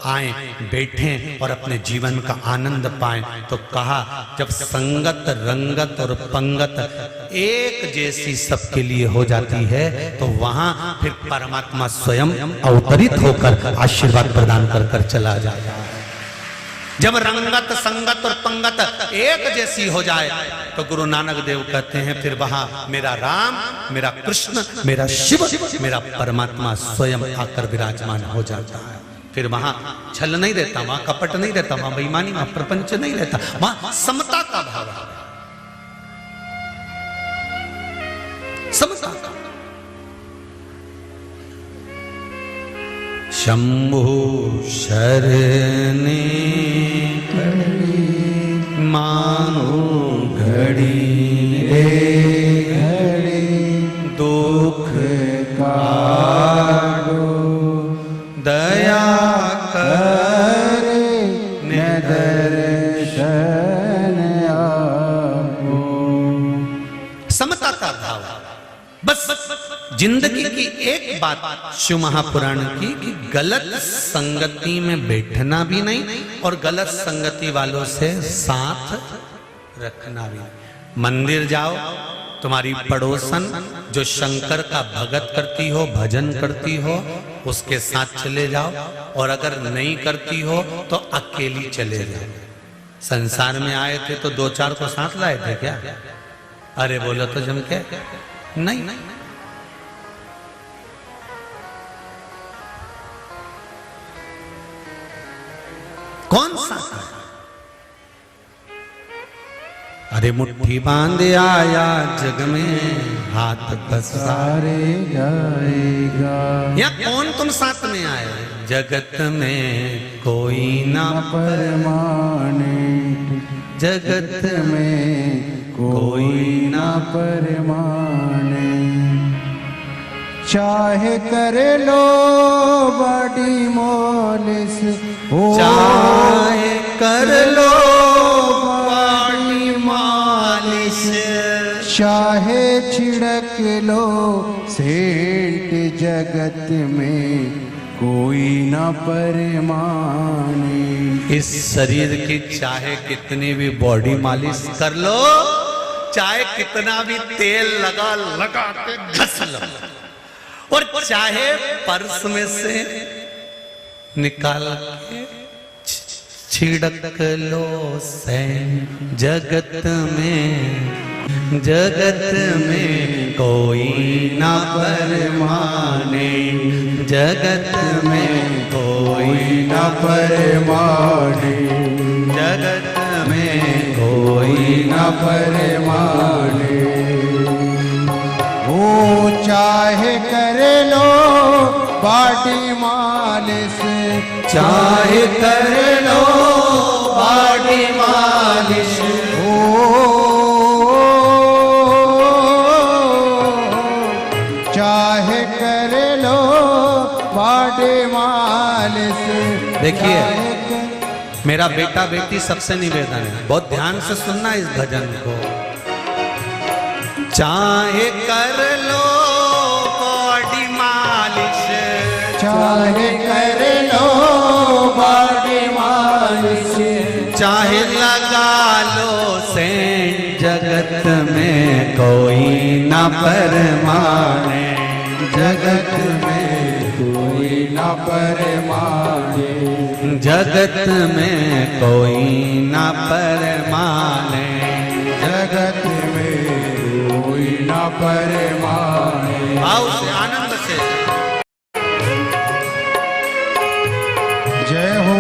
आए, बैठें और अपने जीवन का आनंद पाएं। तो कहा जब संगत, रंगत और पंगत एक जैसी सबके लिए हो जाती है तो वहां फिर परमात्मा स्वयं अवतरित होकर आशीर्वाद प्रदान कर कर चला जाता है। जब रंगत, संगत और पंगत एक जैसी हो जाए तो गुरु नानक देव कहते हैं फिर वहां मेरा राम, मेरा कृष्ण, मेरा शिव, मेरा परमात्मा स्वयं आकर विराजमान हो जाता है। फिर वहां छल नहीं रहता, वहां कपट नहीं रहता, वहां बेईमानी, वहां प्रपंच नहीं रहता, वहां समता का भाव है। समता का। शंभु शरणे मानो घड़ी रे घड़ी दुख काटो दया कर दर्शन आपो। समता का भाव। बस जिंदगी की एक बात शिव महापुराण की कि गलत संगति में बैठना भी नहीं और गलत संगति वालों से साथ रखना भी नहीं। मंदिर जाओ, तुम्हारी पड़ोसन जो शंकर का भगत करती हो, भजन करती हो, उसके साथ चले जाओ, और अगर नहीं करती हो तो अकेली चले जाओ। संसार में आए थे तो 2-4 को साथ लाए थे क्या? अरे बोलो तो जम के नहीं। कौन सा? अरे मुट्ठी बांध आया जग में, हाथ पसारे जाएगा। या कौन तुम साथ में आए? जगत में कोई ना परमाने, जगत में कोई ना परमाने। चाहे कर लो बड़ी मोलिस, चाहे कर लो बड़ी मालिश, चाहे छिड़क लो सेंट, जगत में कोई न परमाने। इस शरीर की चाहे कितनी भी बॉडी मालिश कर लो, चाहे कितना भी तेल लगा के घस लो, और चाहे पर्स में से निकाल के छिड़क लो सैन। जगत में कोई ना परमाने, जगत में कोई न परमाने, जगत में कोई न परमाने। वो चाहे कर लो बॉडी मालिश, चाहे कर लो बॉडी मालिश, चाहे कर लो बॉडी मालिश। देखिए मेरा बेटा बेटी सबसे निवेदन है, बहुत ध्यान से सुनना इस भजन को। चाहे कर लो बॉडी मालिश, चाहे कर लो बॉडी मालिश, चाहे लगा लो सेंट। जगत में कोई ना परमाने, जगत में कोई न परमाने, जगत में कोई ना परमाने। जगत में कोई न परमाने। भाव से आनंद से जय हो।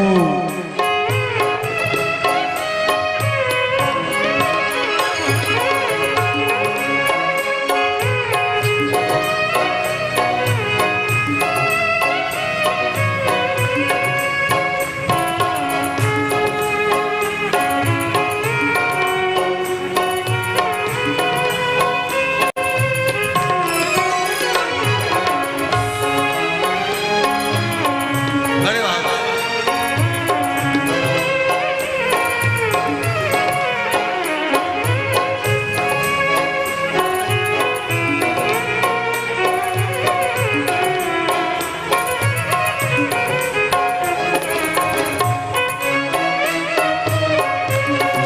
बड़े बाबा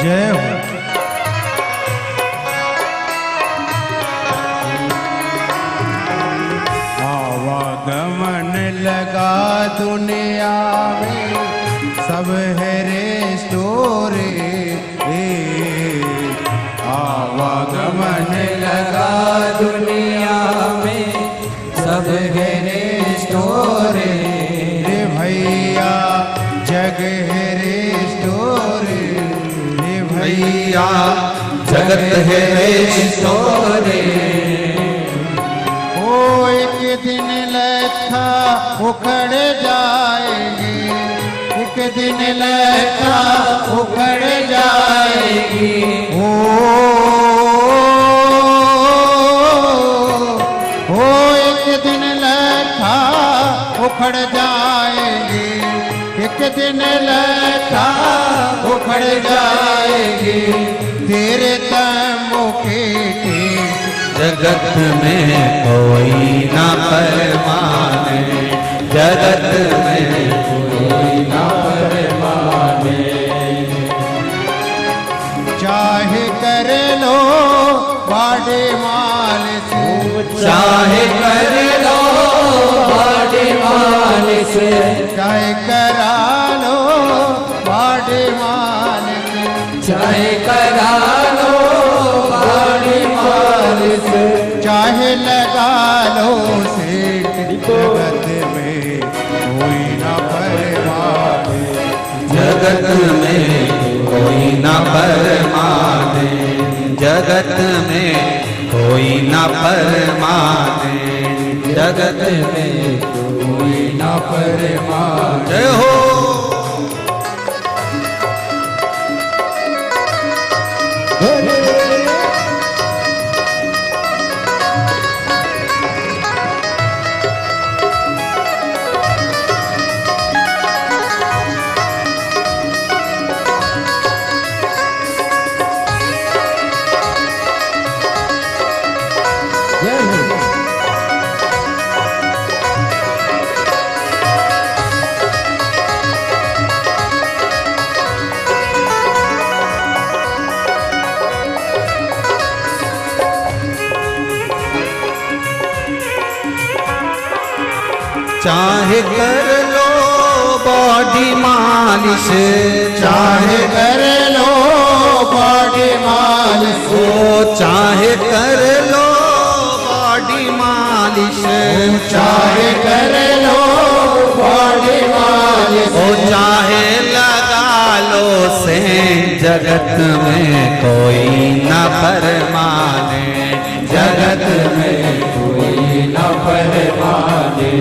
जय हो। आवागमन लगा दुनिया में, सब है रेस्टोर। आवागमन लगा दुनिया में, सब है रेस्टोर। रे भैया जग है रेस्टोर। रे भैया जगत है रेस्टोरे। ओ एक दिन लखा उखड़ जाएगी, एक दिन लखा उखड़ जाएगी। ओ एक दिन लखा उखड़ जाएगी, एक दिन लखा उखड़ जाएगी। तेरे तमो के जगत में कोई ना परमाने, जगत में कोई ना परमाने। चाहे कर लो बॉडी मालिश, चाहे कर लो बॉडी मालिश, चाहे करा लो बॉडी मालिश, चाहे करा लो बॉडी मालिश, चाहे लगा लो सेठ। जगत में कोई ना परमाने, जगत में कोई ना परमाने, जगत में कोई ना परमाने, जगत में कोई ना परमाने। जय हो। चाहे कर लो बॉडी मालिश, चाहे कर लो बॉडी मालिश, चाहे कर लो बॉडी मालिश, चाहे कर लो बॉडी मालिश, चाहे लगा लो से जगत में कोई न परमाने, जगत में कोई न परमाने,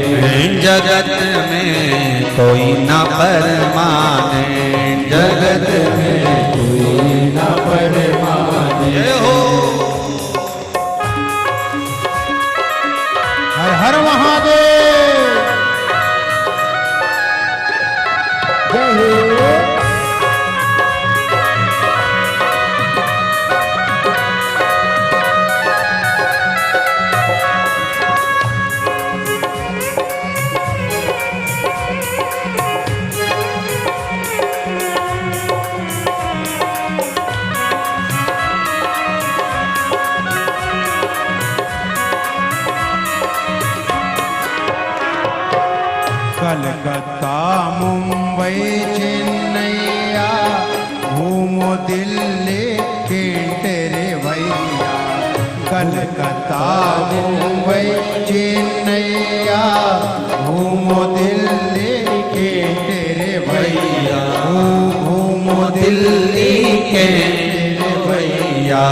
जगत में कोई न परमाने, जगत में कोई न परमाने। जय हो। हर हर महादेव। जय हो। कलकत्ता मुंबई चेन्नैया घूमो दिल्ली केंटेरे भैया, कलकत्ता मुंबई चेन्नैया घूमो दिल्ली केंटेरे भैया, घूमो दिल्ली केंटेरे भैया,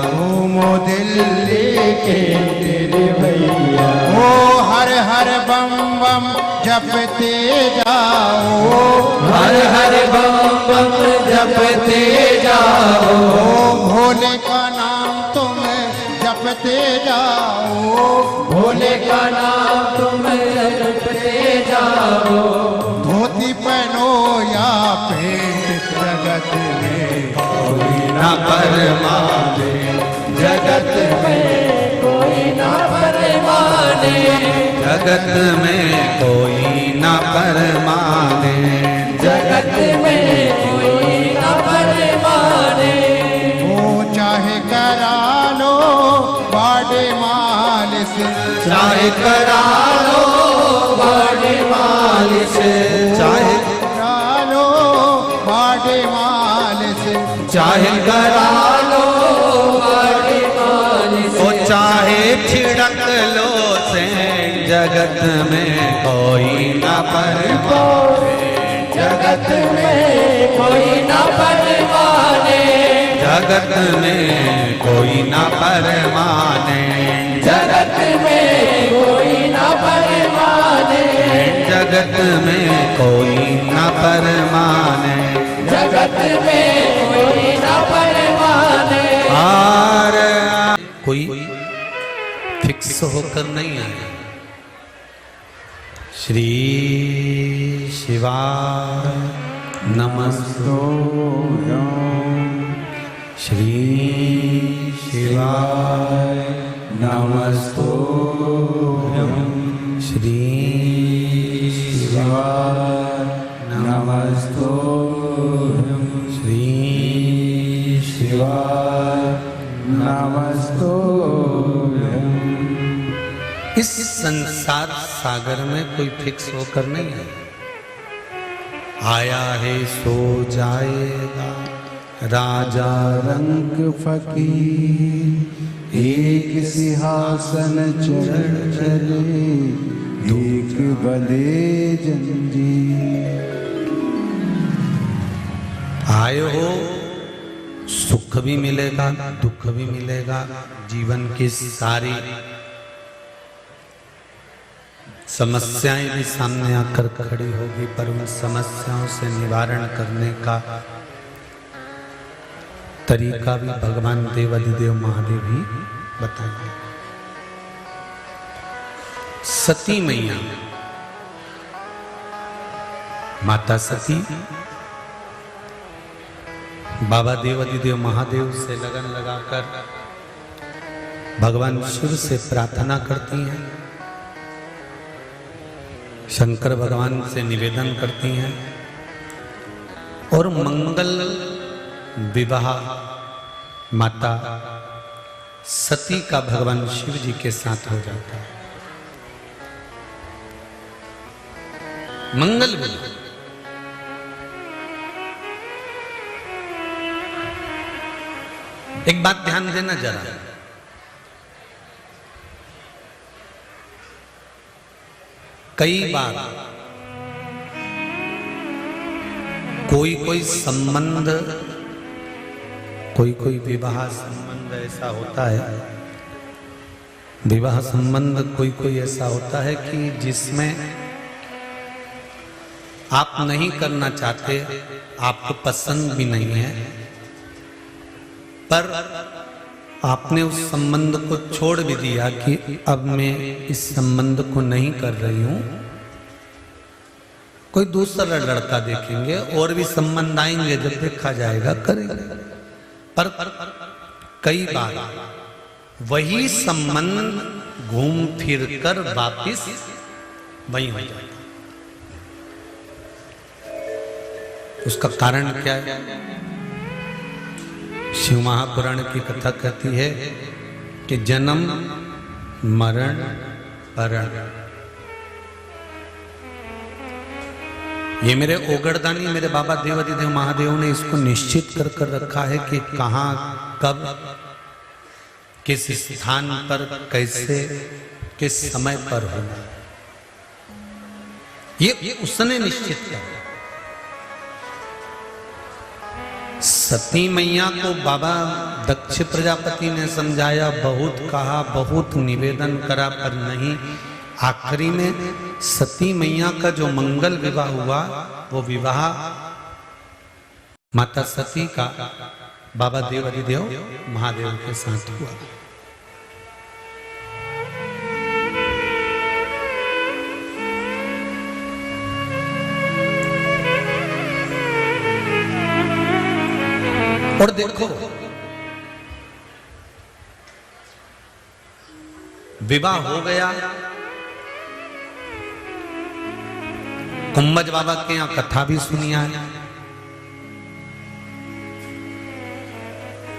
घूमो दिल्ली केंटेरे भैया। ओ हर हर बम बम जपते जाओ, हर हर बम बम जपते जाओ, भोले का नाम तुम जपते जाओ, भोले का नाम तुम जपते जाओ, धोती पहनो या पेंट जगत में कोई न परमाने, जगत में कोई ना परमाने, जगत में कोई न परमाने, जगत में कोई ना परमाने। वो चाहे करा लो बॉडी मालिश, चाहे करा लो बॉडी मालिश, चाहे करा लो बॉडी मालिश, चाहे करा लो बॉडी मालिश, चाहे छिड़क लो से जगत में कोई न परमाने, जगत में कोई ना परमाने, जगत में कोई न परमाने, जगत में कोई ना परमाने, जगत में कोई न परमाने, जगत में कोई ना परमाने। और कोई फिक्स होकर नहीं आया। श्री शिवाय नमस्तोऽयं, श्री शिवाय नमस्तोऽयं, श्री शिवाय नमस्तोऽयं, श्री शिवाय नमस्तोऽयं। इस संसार सागर में कोई फिक्स होकर नहीं है। आया है सो जाएगा राजा रंग फकीर, एक सिंहासन चढ़ चले एक बंधे जंजीर। आए हो, सुख भी मिलेगा दुख भी मिलेगा, जीवन की सारी समस्याएं भी सामने आकर खड़ी होगी, पर उन समस्याओं से निवारण करने का तरीका भी भगवान देवाधिदेव महादेव ही बताएंगे। सती मैया, माता सती बाबा देवाधिदेव महादेव से लगन लगाकर भगवान शिव से प्रार्थना करती हैं, शंकर भगवान से निवेदन करती हैं और मंगल विवाह माता सती का भगवान शिव जी के साथ हो जाता है। मंगल बोलो। एक बात ध्यान देना जरा, कई बार कोई संबंध, कोई विवाह संबंध ऐसा होता है, विवाह संबंध कोई ऐसा होता है कि जिसमें आप नहीं करना चाहते, आपको पसंद भी नहीं है, पर आपने उस संबंध को छोड़ भी दिया कि अब मैं इस संबंध को नहीं कर रही हूं, कोई दूसरा लड़का देखेंगे और भी संबंध आएंगे, जब देखा जाएगा करेंगे। पर कई बार वही संबंध घूम फिर कर वापिस वही हो जाता। उसका कारण क्या है? शिव महापुराण की कथा कहती है कि जन्म मरण परण, ये मेरे ओगड़दानी मेरे बाबा देवाधिदेव महादेव ने इसको निश्चित कर रखा है कि कहां कब किस स्थान पर कैसे किस समय पर होना, ये उसने निश्चित किया। सती मैया को बाबा दक्ष प्रजापति ने समझाया, बहुत कहा, बहुत निवेदन करा, पर नहीं। आखिरी में सती मैया का जो मंगल विवाह हुआ, वो विवाह माता सती का बाबा देवाधिदेव महादेव के साथ हुआ। और देखो, विवाह हो गया, कुंभज बाबा के यहां कथा भी सुनी है,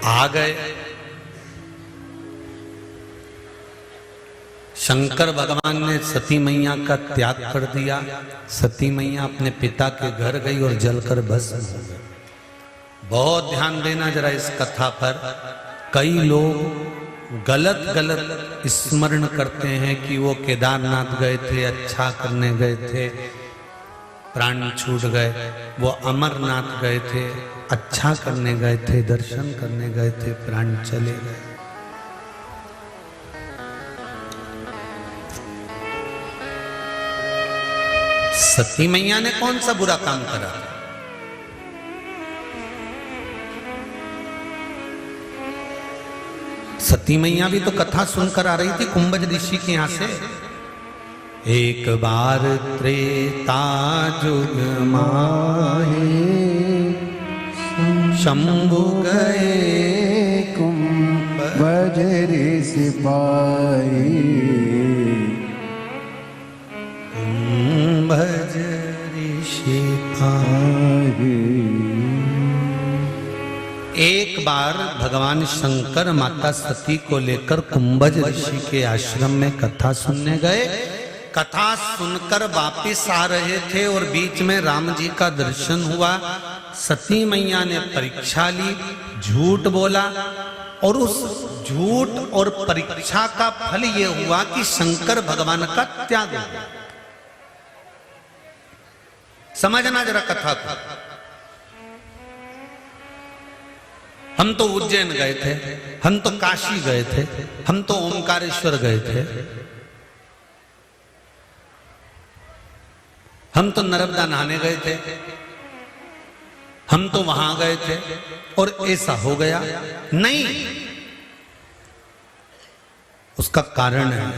आ गए। शंकर भगवान ने सती मैया का त्याग कर दिया। सती मैया अपने पिता के घर गई और जलकर भस्म हो गई। बहुत ध्यान देना जरा इस कथा पर। कई लोग गलत स्मरण करते हैं कि वो केदारनाथ गए थे, अच्छा करने गए थे, प्राण छूट गए। वो अमरनाथ गए थे, अच्छा करने गए थे, दर्शन करने गए थे, प्राण चले गए। सती मैया ने कौन सा बुरा काम करा? सती मैया भी तो कथा सुनकर आ रही थी कुंभज ऋषि के यहां से। एक बार त्रेता जुग माहे शंभु गए कुंभज ऋषि पाए, कुंभज ऋषि पाए। एक बार भगवान शंकर माता सती को लेकर कुंभज ऋषि के आश्रम में कथा सुनने गए। कथा सुनकर वापिस आ रहे थे और बीच में राम जी का दर्शन हुआ। सती मैया ने परीक्षा ली, झूठ बोला, और उस झूठ और परीक्षा का फल यह हुआ कि शंकर भगवान का त्याग हो गया। समझना जरा कथा को। हम तो उज्जैन गए थे, हम तो काशी गए थे, हम तो ओमकारेश्वर गए थे, हम तो नर्मदा नहाने गए थे, हम तो वहां गए थे और ऐसा हो गया। नहीं, उसका कारण है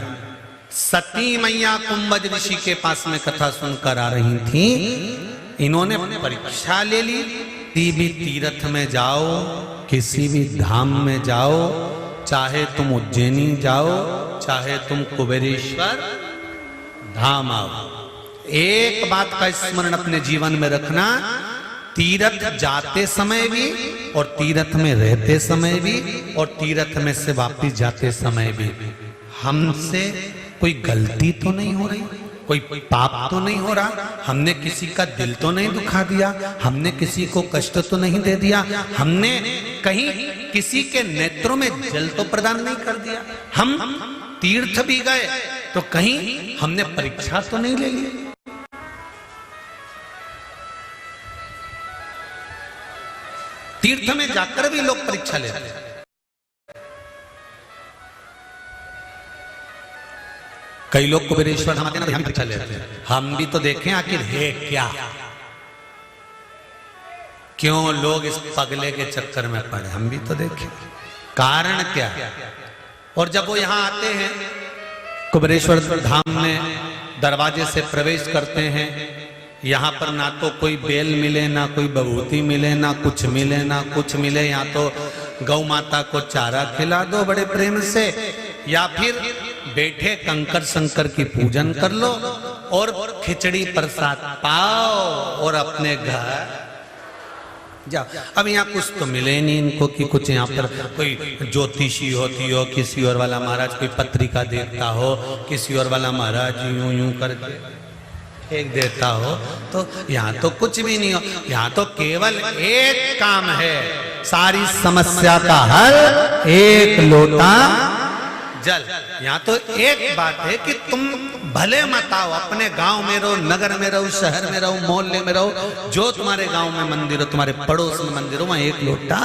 सती मैया कुंभज ऋषि के पास में कथा सुनकर आ रही थी। इन्होंने परीक्षा ले ली। किसी भी तीर्थ में जाओ, किसी भी धाम में जाओ, चाहे तुम उज्जैनी जाओ, चाहे तुम कुबेरेश्वर धाम आओ, एक बात का स्मरण अपने जीवन में रखना, तीर्थ जाते समय भी और तीर्थ में रहते समय भी और तीर्थ में से वापिस जाते समय भी हमसे कोई गलती तो नहीं हो रही। कोई पाप तो नहीं हो रहा, हमने किसी का दिल तो नहीं दुखा दिया, हमने किसी को कष्ट तो नहीं दे दिया, हमने कहीं किसी के नेत्रों में जल तो प्रदान नहीं कर दिया, हम तीर्थ भी गए तो कहीं हमने परीक्षा तो नहीं ले ली। तीर्थ में जाकर भी लोग परीक्षा लेते हैं। कई लोग कुबेरेश्वर धाम आते हैं ना, हम परीक्षा लेते हैं। हम भी तो देखें आखिर है क्या, क्यों लोग इस पगले के चक्कर में पड़े, हम भी तो देखें कारण क्या। और जब वो यहां आते हैं कुबेरेश्वर धाम में, दरवाजे से प्रवेश करते हैं, यहाँ पर ना तो कोई बेल मिले, ना कोई बभूति मिले, ना कुछ मिले, ना कुछ मिले। यहाँ तो गौ माता को चारा खिला दो बड़े प्रेम से, या फिर बैठे कंकर शंकर की पूजन कर लो और खिचड़ी प्रसाद पाओ और अपने घर जाओ। अब यहाँ कुछ तो मिले नहीं इनको कि कुछ यहाँ पर कोई ज्योतिषी होती हो, किसी और वाला महाराज कोई पत्रिका देता हो, किसी और वाला महाराज यूं यूं करके फेंक देता हो, तो यहाँ तो कुछ भी नहीं हो। यहाँ तो केवल एक काम है, सारी समस्या का हल एक लोटा जल। यहाँ तो एक बात है कि तुम भले मत आओ, अपने गांव में रहो, नगर में रहो, शहर में रहो, मोहल्ले में रहो, जो तुम्हारे गांव में मंदिर हो, तुम्हारे पड़ोस में मंदिर हो, वहां एक लोटा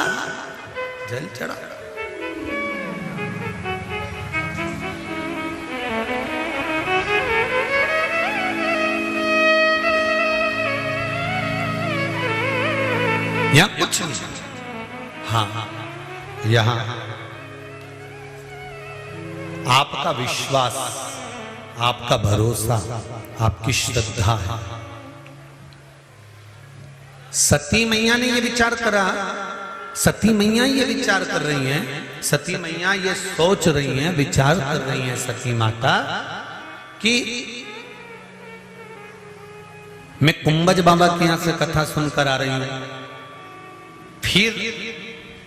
जल चढ़ा। यहां कुछ नहीं। हाँ, यहां आपका विश्वास, आपका भरोसा, आपकी श्रद्धा है। सती मैया ने ये विचार करा, सती मैया ये विचार कर रही हैं, सती मैया ये सोच रही हैं, विचार कर रही हैं सती माता कि मैं कुंभज बाबा के यहां से कथा सुनकर आ रही हूं, फिर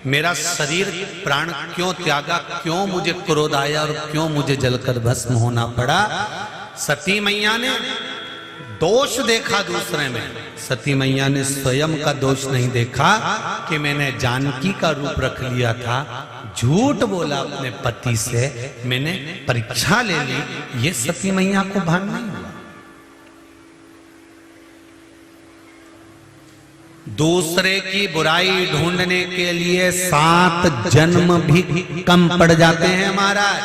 मेरा शरीर प्राण क्यों त्यागा, क्यों मुझे क्रोध आया और क्यों मुझे जलकर भस्म होना पड़ा। सती मैया ने दोष देखा दूसरे में, सती मैया ने स्वयं का दोष नहीं देखा कि मैंने जानकी का रूप रख लिया था, झूठ बोला अपने पति से, मैंने परीक्षा ले ली, ये सती मैया को भान नहीं हुआ। दूसरे की बुराई ढूंढने के लिए 7 जन्म भी कम पड़ जाते हैं महाराज।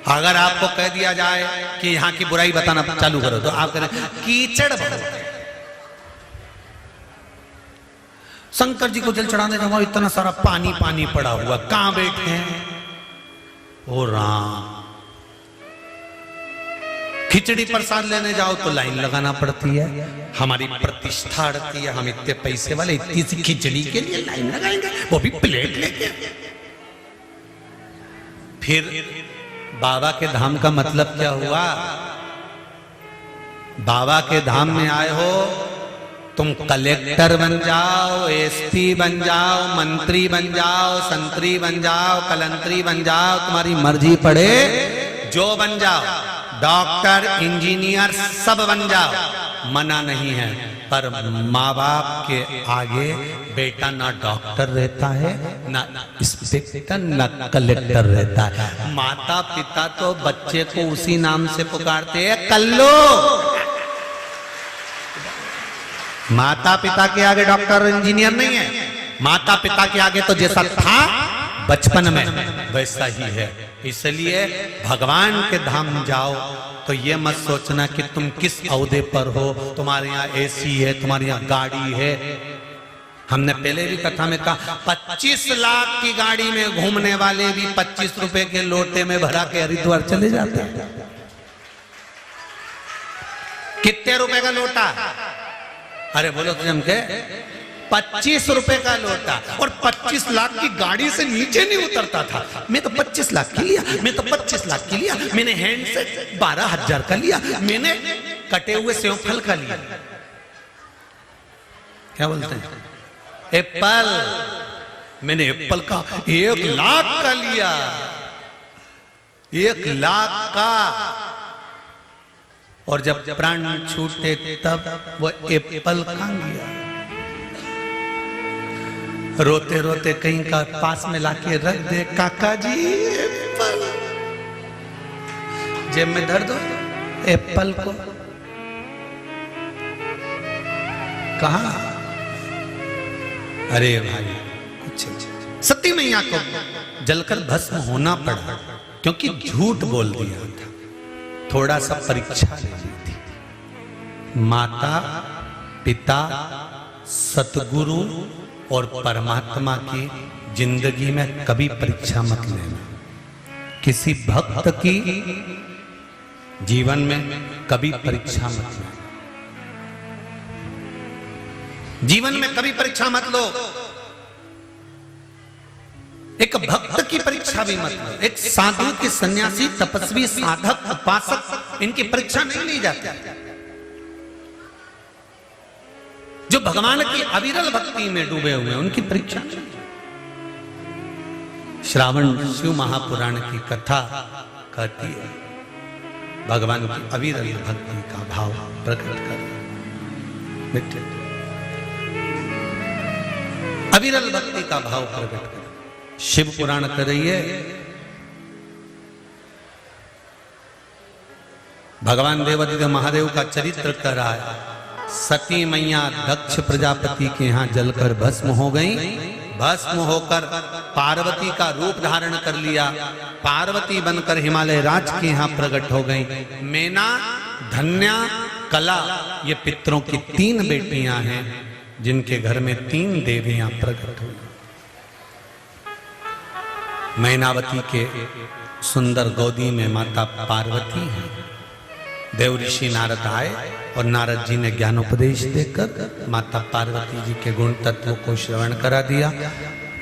अगर आपको कह दिया जाए कि यहां की बुराई बताना चालू करो तो आप करें कीचड़ बहुत है। शंकर जी को जल चढ़ाने जाओ, इतना सारा पानी पानी पड़ा हुआ, कहां बैठे हैं? ओ राम। खिचड़ी प्रसाद लेने जाओ तो लाइन लगाना पड़ती है, हमारी प्रतिष्ठा अड़ती है, हम इतने पैसे वाले इतनी सी खिचड़ी के लिए लाइन लगाएंगे, वो भी प्लेट लेके। फिर बाबा के धाम का मतलब क्या हुआ? बाबा के धाम में आए हो, तुम कलेक्टर बन जाओ, एसपी बन जाओ, मंत्री बन जाओ, संतरी बन जाओ, कलंतरी बन जाओ, तुम्हारी मर्जी पड़े जो बन जाओ, डॉक्टर इंजीनियर सब बन जाओ, मना नहीं है। पर माँ बाप के आगे बेटा ना डॉक्टर रहता है, ना इंस्पेक्टर, ना कलेक्टर रहता है। माता पिता तो बच्चे को उसी नाम से पुकारते हैं, कल्लो। माता पिता के आगे डॉक्टर इंजीनियर नहीं है, माता पिता के आगे तो जैसा था बचपन में वैसा ही है। इसलिए भगवान के धाम जाओ तो ये मत सोचना कि तुम किस औहदे पर हो, तुम्हारे यहाँ एसी है, तुम्हारे यहाँ गाड़ी है। हमने पहले भी कथा में कहा 25 लाख की गाड़ी में घूमने वाले भी 25 रुपए के लोटे में भरा के हरिद्वार चले जाते हैं। कितने रुपए का लोटा? अरे बोलो तुम के 25 रुपए का लोटा, और 25 लाख की गाड़ी से नीचे नहीं उतरता था। मैं तो 25 लाख की लिया, मैं तो 25 लाख की लिया, मैंने हैंड से 12,000 का लिया, मैंने कटे हुए सेव फल का लिया। क्या बोलते हैं? एप्पल, मैंने एप्पल का 1 लाख का लिया। 1,00,000 का। और जब प्राण छूटे तब वो एप्पल खा गया। रोते रोते कहीं का पास में लाके रख दे, काका जी एप्पल, जेब में धर दो एप्पल को। कहा? अरे भाई कुछ सती मैया को जलकर भस्म होना पड़ा क्योंकि झूठ बोल दिया था, थोड़ा सा परीक्षा ले ली थी। माता पिता सतगुरु और परमात्मा की जिंदगी में कभी परीक्षा मत लेना। किसी भक्त की जीवन में कभी परीक्षा मत लो। जीवन में कभी परीक्षा मत लो। एक भक्त की परीक्षा भी मत लो। एक साधु के सन्यासी तपस्वी साधक उपासक इनकी परीक्षा नहीं ली जाती। जो भगवान की अविरल भक्ति में डूबे हुए हैं उनकी परीक्षा नहीं। श्रावण शिव महापुराण की कथा कहती है भगवान की अविरल भक्ति का भाव प्रकट कर। अविरल भक्ति का भाव प्रकट कर। शिव पुराण कर रही है भगवान देवादिदेव महादेव का चरित्र कर रहा है। सती मैया दक्ष प्रजापति के यहाँ जलकर भस्म हो गई। भस्म होकर पार्वती का रूप धारण कर लिया। पार्वती बनकर हिमालय राज के यहाँ प्रकट हो गई। मेना, धन्या, कला ये पितरों की 3 बेटियां हैं जिनके घर में 3 देवियां प्रकट हुई। मैनावती के सुंदर गोदी में माता पार्वती है। देव ऋषि नारद आए और नारद जी ने ज्ञानोपदेश देकर माता पार्वती जी के गुण तत्वों को श्रवण करा दिया।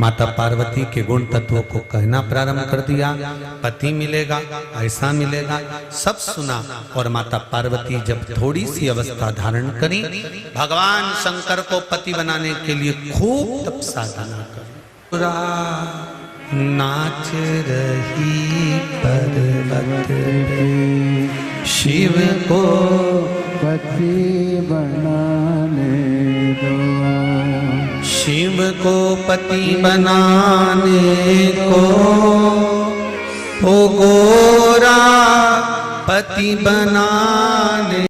माता पार्वती के गुण तत्वों को कहना प्रारंभ कर दिया। पति मिलेगा, ऐसा मिलेगा, सब सुना। और माता पार्वती जब थोड़ी सी अवस्था धारण करी, भगवान शंकर को पति बनाने के लिए खूब तप साधना करी। नाच रही पर्वत शिव को पति बनाने दो, शिव को पति बनाने को ओ गोरा पति बनाने